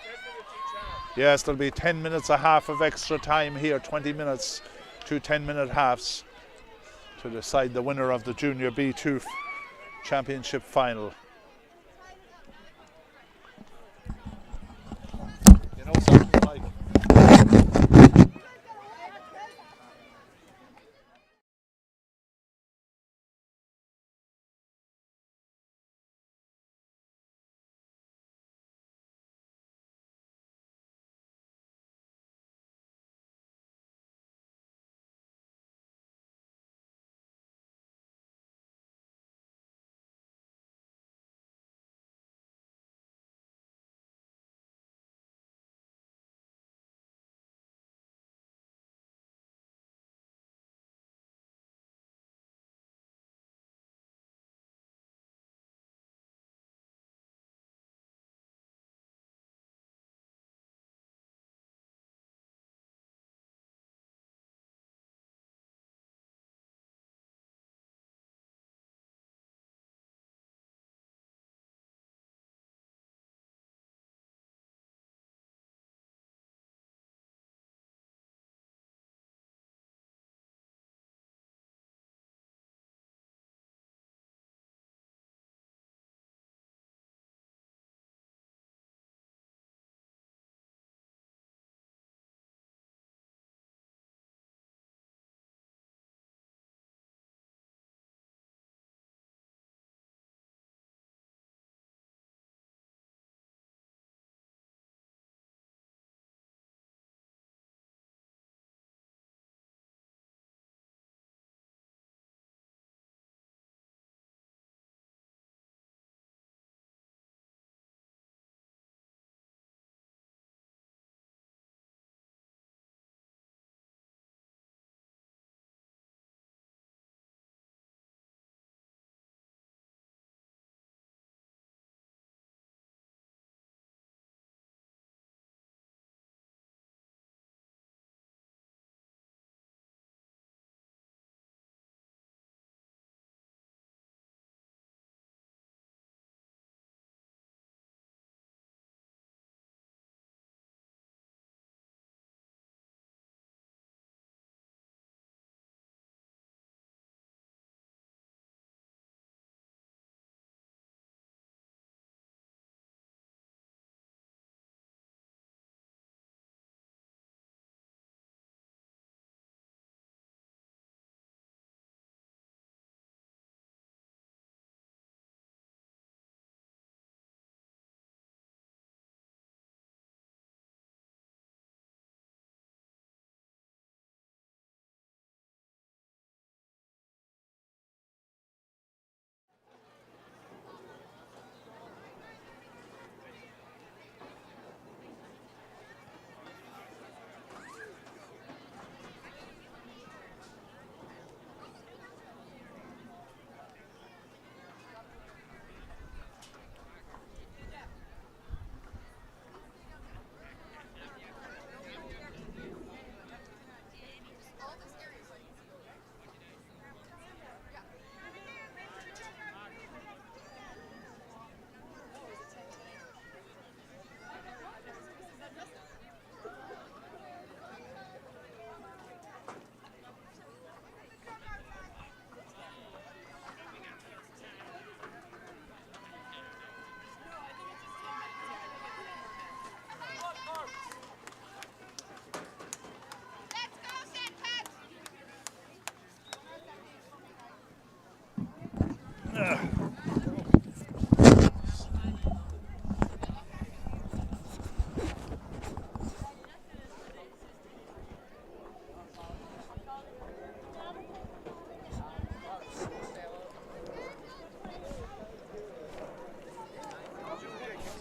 Yes, there'll be 10 minutes a half of extra time here, 20 minutes, 2 10-minute halves to decide the winner of the Junior B2 Championship final. You know something like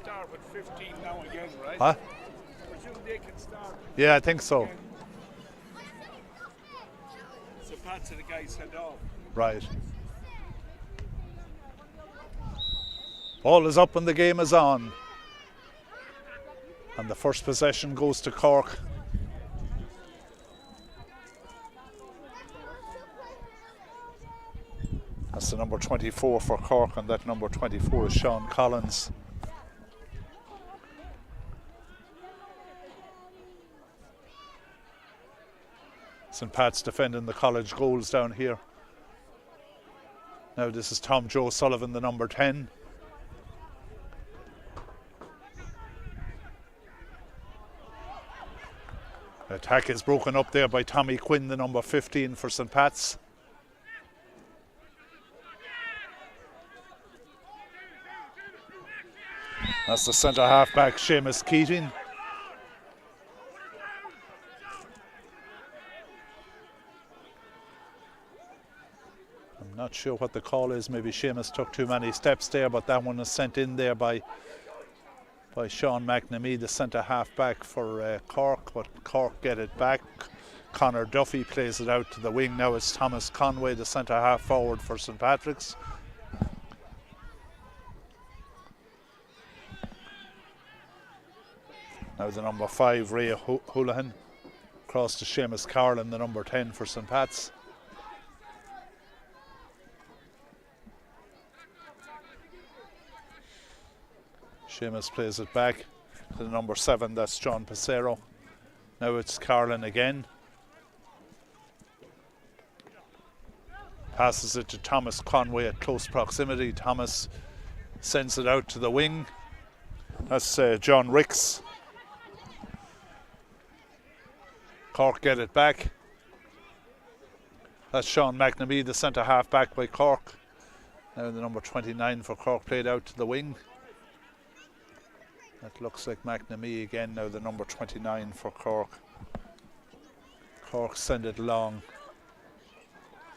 Start with 15 now again, right? Huh? Presume they they can start. Yeah, I think so. So Pat's the guy sent off. Right. Ball is up and the game is on. And the first possession goes to Cork. That's the number 24 for Cork, and that number 24 is Sean Collins. St. Pat's defending the college goals down here. Now this is Tom Joe Sullivan, the number 10. The attack is broken up there by Tommy Quinn, the number 15 for St. Pat's. That's the centre half back, Seamus Keating. I'm not sure what the call is. Maybe Seamus took too many steps there, but that one is sent in there by Sean McNamee, the centre half back for Cork, but Cork get it back. Conor Duffy plays it out to the wing. Now it's Thomas Conway, the centre half forward for St. Patrick's. Now the number 5, Ray Houlihan, across to Seamus Carlin, the number 10 for St. Pat's. Seamus plays it back to the number 7, that's John Passero. Now it's Carlin again. Passes it to Thomas Conway at close proximity. Thomas sends it out to the wing. That's John Ricks. Cork get it back. That's Sean McNamee, the centre half back by Cork. Now the number 29 for Cork played out to the wing. That looks like McNamee again. Now the number 29 for Cork. Cork send it long.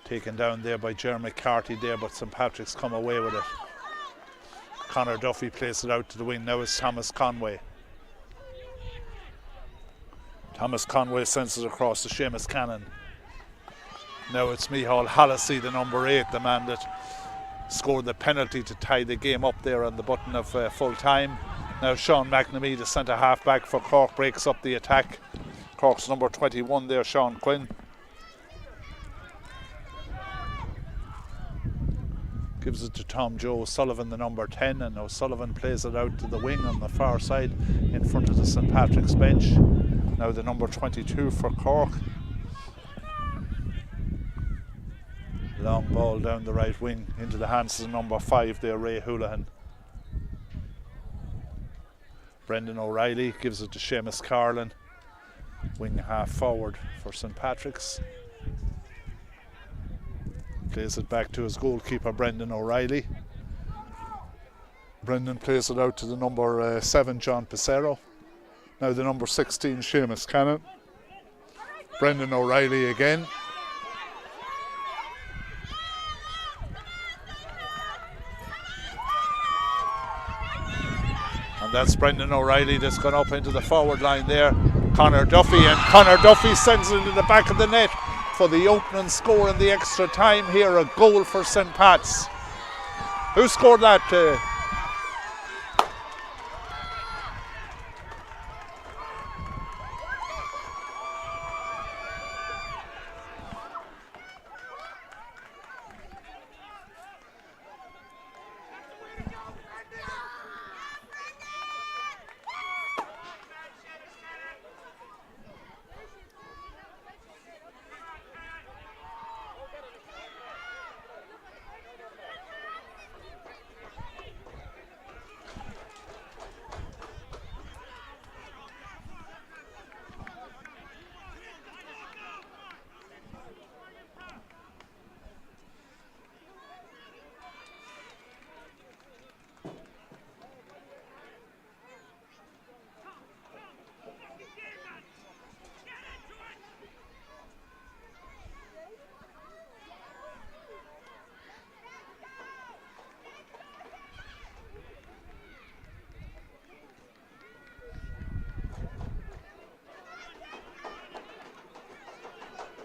Taken down there by Jeremy Carty there, but St. Patrick's come away with it. Conor Duffy plays it out to the wing. Now it's Thomas Conway. Thomas Conway sends it across to Seamus Cannon. Now it's Micheál Hallisey, the number 8, the man that scored the penalty to tie the game up there on the button of full time. Now Sean McNamee, the centre half back for Cork, breaks up the attack. Cork's number 21 there, Sean Quinn. Gives it to Tom Joe Sullivan, the number 10, and now Sullivan plays it out to the wing on the far side in front of the St. Patrick's bench. Now the number 22 for Cork. Long ball down the right wing into the hands of the number 5 there, Ray Houlihan. Brendan O'Reilly gives it to Seamus Carlin, wing half forward for St. Patrick's. Plays it back to his goalkeeper, Brendan O'Reilly. Brendan plays it out to the number 7, John Passero. Now the number 16, Seamus Cannon. Brendan O'Reilly again. And that's Brendan O'Reilly that's gone up into the forward line there. Conor Duffy, and Conor Duffy sends it into the back of the net for the opening score in the extra time here. A goal for St. Pat's. Who scored that?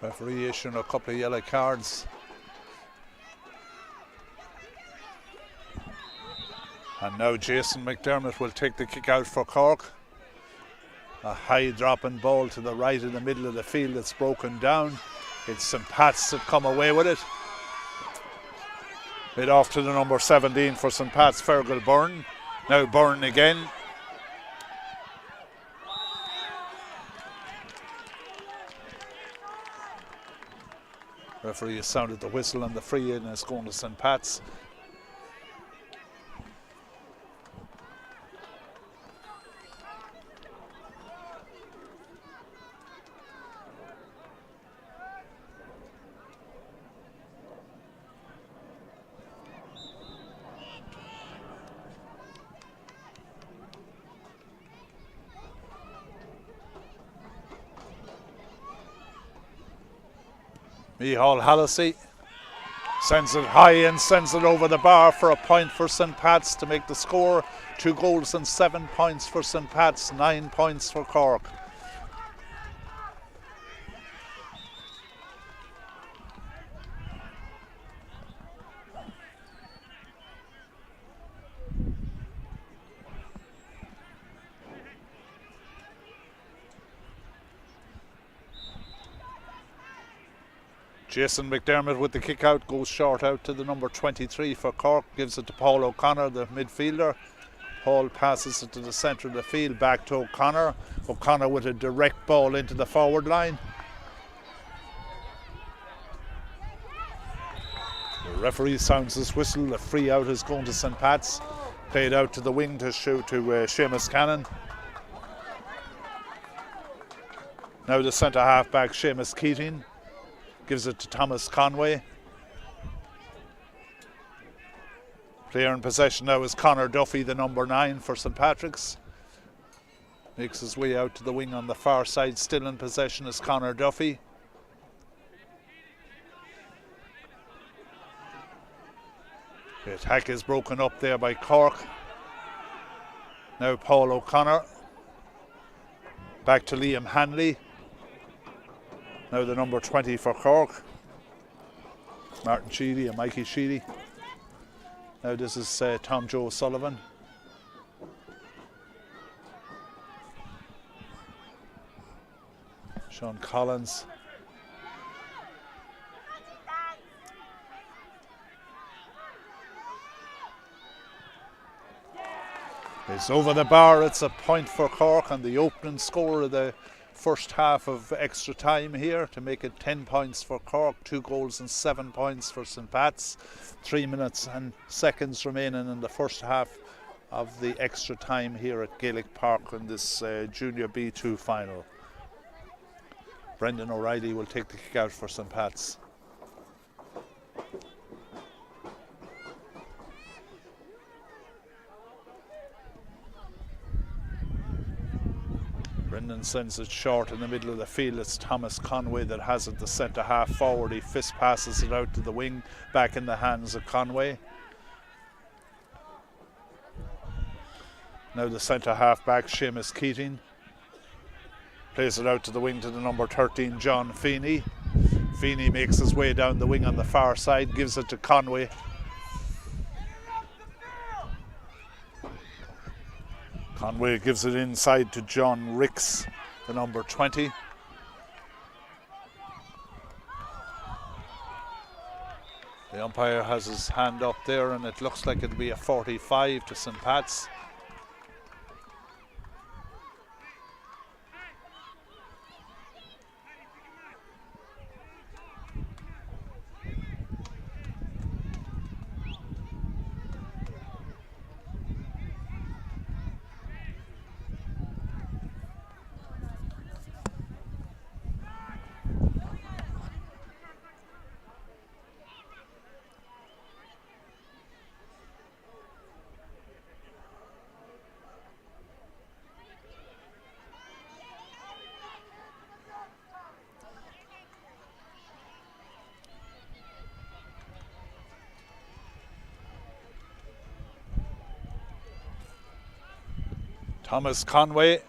Referee issuing a couple of yellow cards. And now Jason McDermott will take the kick out for Cork. A high dropping ball to the right in the middle of the field that's broken down. It's St. Pat's that come away with it. It off to the number 17 for St. Pat's, Fergal Byrne. Now Byrne again. Referee has sounded the whistle and the free in is going to St. Pat's. Micheál Hallisey sends it high and sends it over the bar for a point for St. Pat's to make the score. 2 goals and 7 points for St. Pat's, 9 points for Cork. Jason McDermott with the kick out goes short out to the number 23 for Cork, gives it to Paul O'Connor, the midfielder. Paul passes it to the centre of the field, back to O'Connor. O'Connor with a direct ball into the forward line. The referee sounds his whistle, the free out is going to St. Pat's. Played out to the wing to shoot to Seamus Cannon. Now the centre half back, Seamus Keating. Gives it to Thomas Conway. Player in possession now is Conor Duffy, the number 9 for St. Patrick's. Makes his way out to the wing on the far side. Still in possession is Conor Duffy. The attack is broken up there by Cork. Now Paul O'Connor. Back to Liam Hanley. Now the number 20 for Cork, Martin Sheedy and Mikey Sheedy. Now this is Tom Joe Sullivan. Sean Collins. It's over the bar, it's a point for Cork on the opening score of the first half of extra time here to make it 10 points for Cork, 2 goals and 7 points for St. Pat's. 3 minutes and seconds remaining in the first half of the extra time here at Gaelic Park in this Junior B2 final. Brendan O'Reilly will take the kick out for St. Pat's. Brendan sends it short in the middle of the field. It's Thomas Conway that has it, the centre half forward. He fist passes it out to the wing, back in the hands of Conway. Now the centre half back, Seamus Keating. Plays it out to the wing to the number 13, John Feeney. Feeney makes his way down the wing on the far side, gives it to Conway. Conway gives it inside to John Ricks, the number 20. The umpire has his hand up there and it looks like it'll be a 45 to St. Pat's. Thomas Conway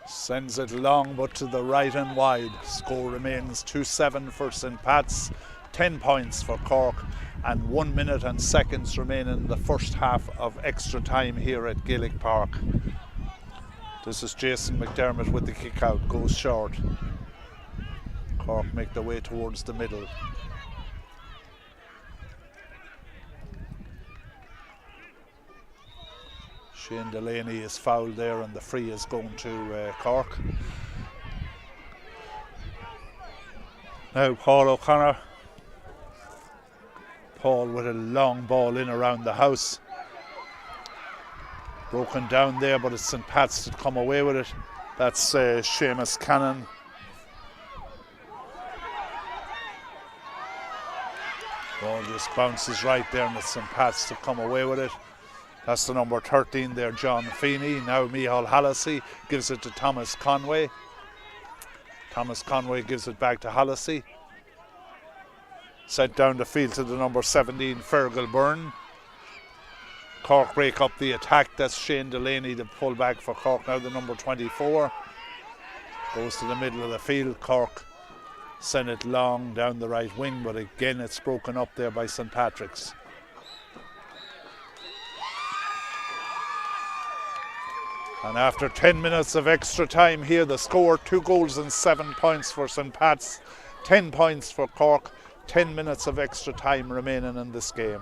Sends it long but to the right and wide. Score remains 2-7 for St. Pat's, 10 points for Cork, and 1 minute and seconds remain in the first half of extra time here at Gaelic Park. This is Jason McDermott with the kick out, goes short. Cork make their way towards the middle. Shane Delaney is fouled there and the free is going to Cork. Now Paul O'Connor. Paul with a long ball in around the house. Broken down there, but it's St. Pat's to come away with it. That's Seamus Cannon. Ball just bounces right there and it's St. Pat's to come away with it. That's the number 13 there, John Feeney. Now Micheál Hallisey gives it to Thomas Conway. Thomas Conway gives it back to Hallisey. Sent down the field to the number 17, Fergal Byrne. Cork break up the attack. That's Shane Delaney, the fullback for Cork. Now the number 24 goes to the middle of the field. Cork send it long down the right wing, but again it's broken up there by St. Patrick's. And after 10 minutes of extra time here, the score 2 goals and 7 points for St. Pat's, 10 points for Cork, 10 minutes of extra time remaining in this game.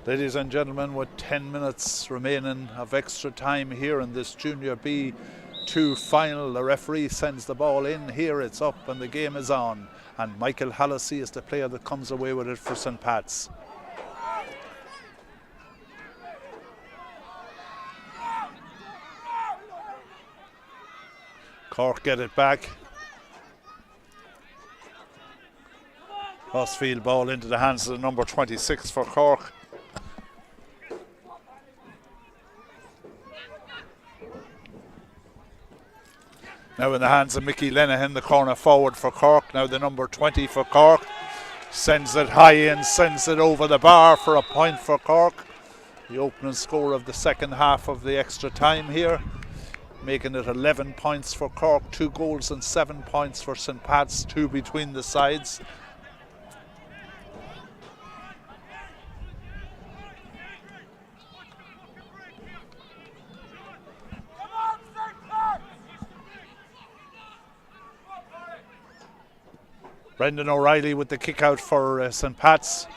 Ladies and gentlemen, with 10 minutes remaining of extra time here in this Junior B2 final, the referee sends the ball in. Here it's up and the game is on. And Micheál Hallisey is the player that comes away with it for St. Pat's. Cork get it back. Crossfield ball into the hands of the number 26 for Cork. Now in the hands of Mickey Lenihan, the corner forward for Cork. Now the number 20 for Cork. Sends it high in, sends it over the bar for a point for Cork. The opening score of the second half of the extra time here. Making it 11 points for Cork, 2 goals and 7 points for St. Pat's, 2 between the sides. Brendan O'Reilly with the kick out for St. Pat's.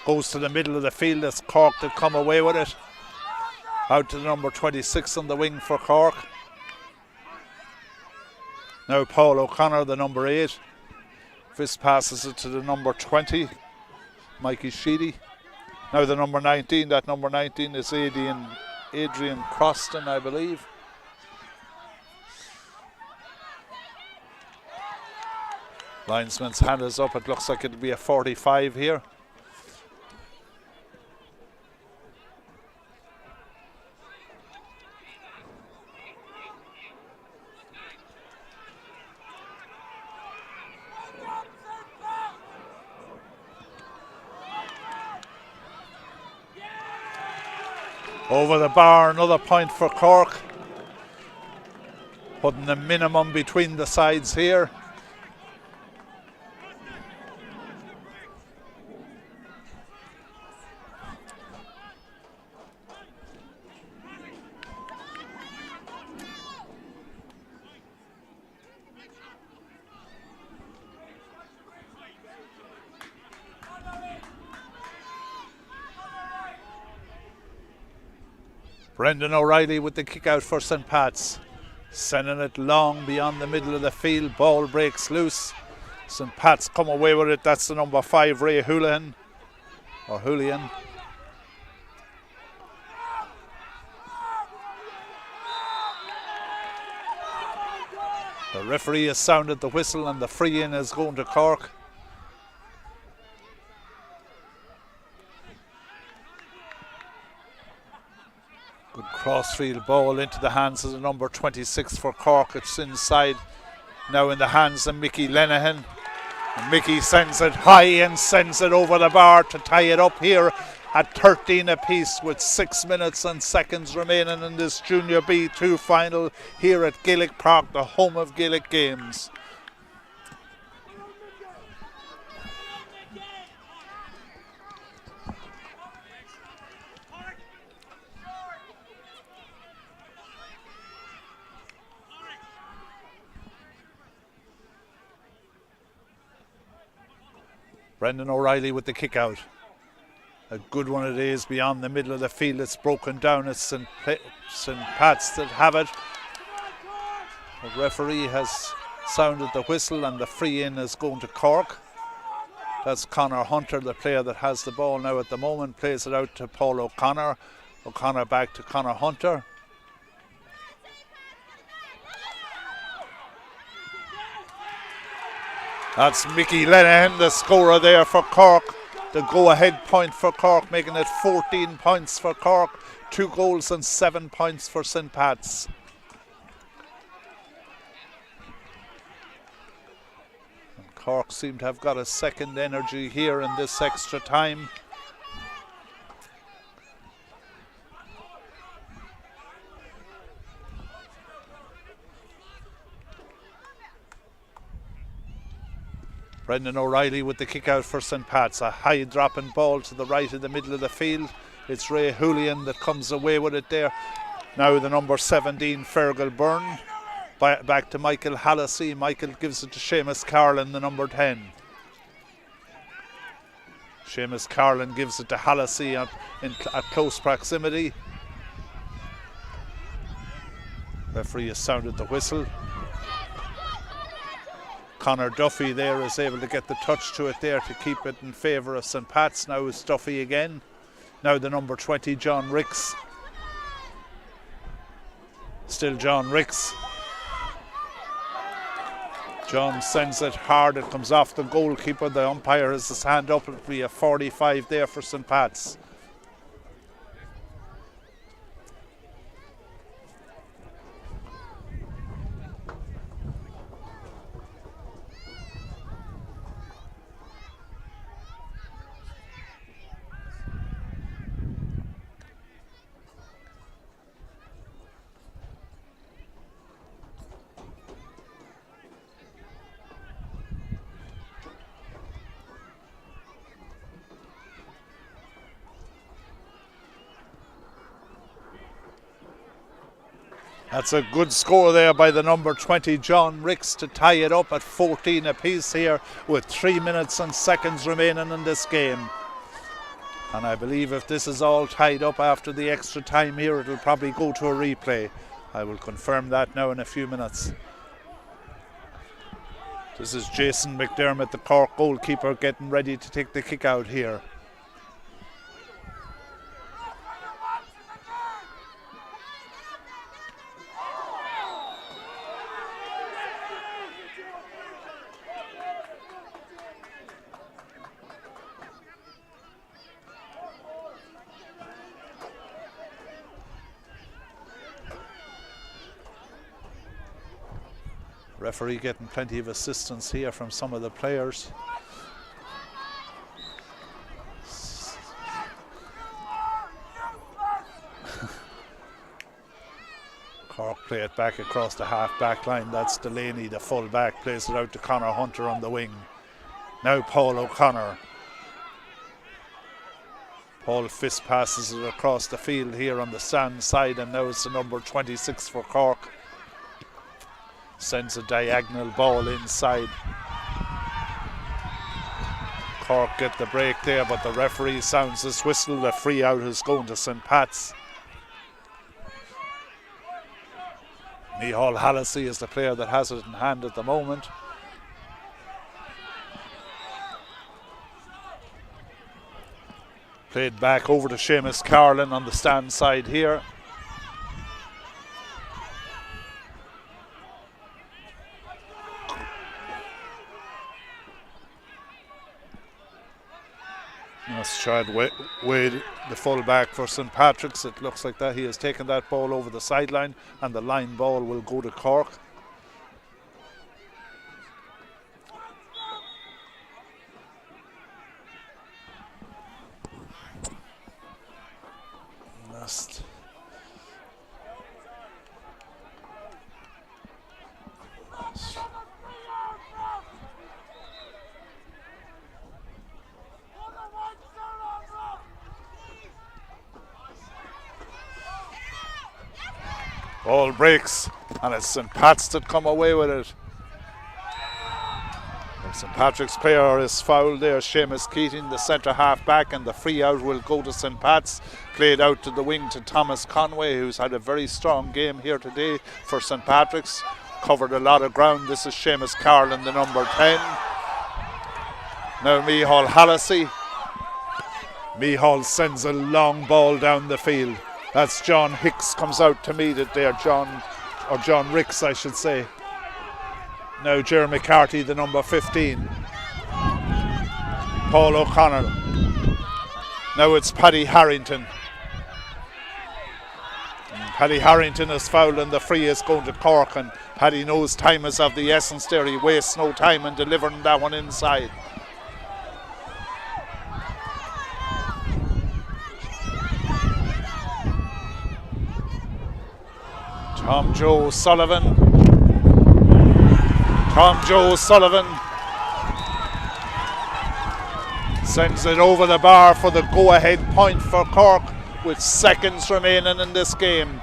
Goes to the middle of the field. It's Cork that come away with it. Out to the number 26 on the wing for Cork. Now Paul O'Connor, the number 8. Fist passes it to the number 20, Mikey Sheedy. Now the number 19, that number 19 is Adrian Croston, I believe. Linesman's hand is up. It looks like it'll be a 45 here. Over the bar, another point for Cork. Putting the minimum between the sides here. Brendan O'Reilly with the kick out for St. Pat's. Sending it long beyond the middle of the field. Ball breaks loose. St. Pat's come away with it. That's the number 5, Ray Houlihan. Or Julian. The referee has sounded the whistle and the free in is going to Cork. Good crossfield ball into the hands of the number 26 for Cork. It's inside now in the hands of Mickey Lenihan. And Mickey sends it high and sends it over the bar to tie it up here at 13 apiece with 6 minutes and seconds remaining in this Junior B2 final here at Gaelic Park, the home of Gaelic games. Brendan O'Reilly with the kick out. A good one it is beyond the middle of the field. It's broken down. It's St. Pat's that have it. The referee has sounded the whistle and the free in is going to Cork. That's Conor Hunter, the player that has the ball now at the moment. Plays it out to Paul O'Connor. O'Connor back to Conor Hunter. That's Mickey Lenihan, the scorer there for Cork. The go-ahead point for Cork, making it 14 points for Cork. 2 goals and 7 points for St. Pat's. And Cork seem to have got a second energy here in this extra time. Brendan O'Reilly with the kick out for St. Pat's. A high dropping ball to the right of the middle of the field. It's Ray Houlihan that comes away with it there. Now the number 17, Fergal Byrne. Back to Michael Hallisey. Michael gives it to Seamus Carlin, the number 10. Seamus Carlin gives it to Hallisey at close proximity. Referee has sounded the whistle. Conor Duffy there is able to get the touch to it there to keep it in favour of St. Pat's. Now it's Duffy again. Now the number 20, John Ricks. Still John Ricks. John sends it hard. It comes off the goalkeeper. The umpire has his hand up. It'll be a 45 there for St. Pat's. That's a good score there by the number 20, John Ricks, to tie it up at 14 apiece here with 3 minutes and seconds remaining in this game. And I believe if this is all tied up after the extra time here, it'll probably go to a replay. I will confirm that now in a few minutes. This is Jason McDermott, the Cork goalkeeper, getting ready to take the kick out here. Referee getting plenty of assistance here from some of the players. Cork play it back across the half-back line. That's Delaney, the full-back, plays it out to Conor Hunter on the wing. Now Paul O'Connor. Paul Fisk passes it across the field here on the stand side, and now it's the number 26 for Cork. Sends a diagonal ball inside. Cork get the break there, but the referee sounds his whistle. The free out is going to St. Pat's. Micheál Hallisey is the player that has it in hand at the moment. Played back over to Seamus Carlin on the stand side here. That's Chad Wade, the full-back for St. Patrick's. It looks like that he has taken that ball over the sideline, and the line ball will go to Cork. Last. Ball breaks, and it's St. Pat's that come away with it. St. Patrick's player is fouled there, Seamus Keating, the centre half back, and the free out will go to St. Pat's. Played out to the wing to Thomas Conway, who's had a very strong game here today for St. Patrick's. Covered a lot of ground. This is Seamus Carlin, the number 10. Now Micheál Hallisey. Micheál sends a long ball down the field. That's John Hicks comes out to meet it there, John Ricks, I should say. Now Jeremy McCarthy, the number 15. Paul O'Connor. Now it's Paddy Harrington. Paddy Harrington is fouled, and the free is going to Cork, and Paddy knows time is of the essence there. He wastes no time in delivering that one inside. Tom Joe Sullivan sends it over the bar for the go-ahead point for Cork with seconds remaining in this game.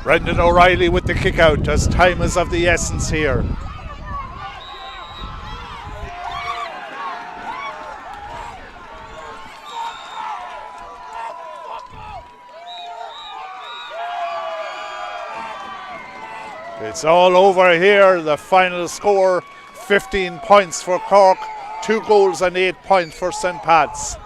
Brendan O'Reilly with the kick out as time is of the essence here. It's all over here. The final score, 15 points for Cork, 2 goals and 8 points for St. Pat's.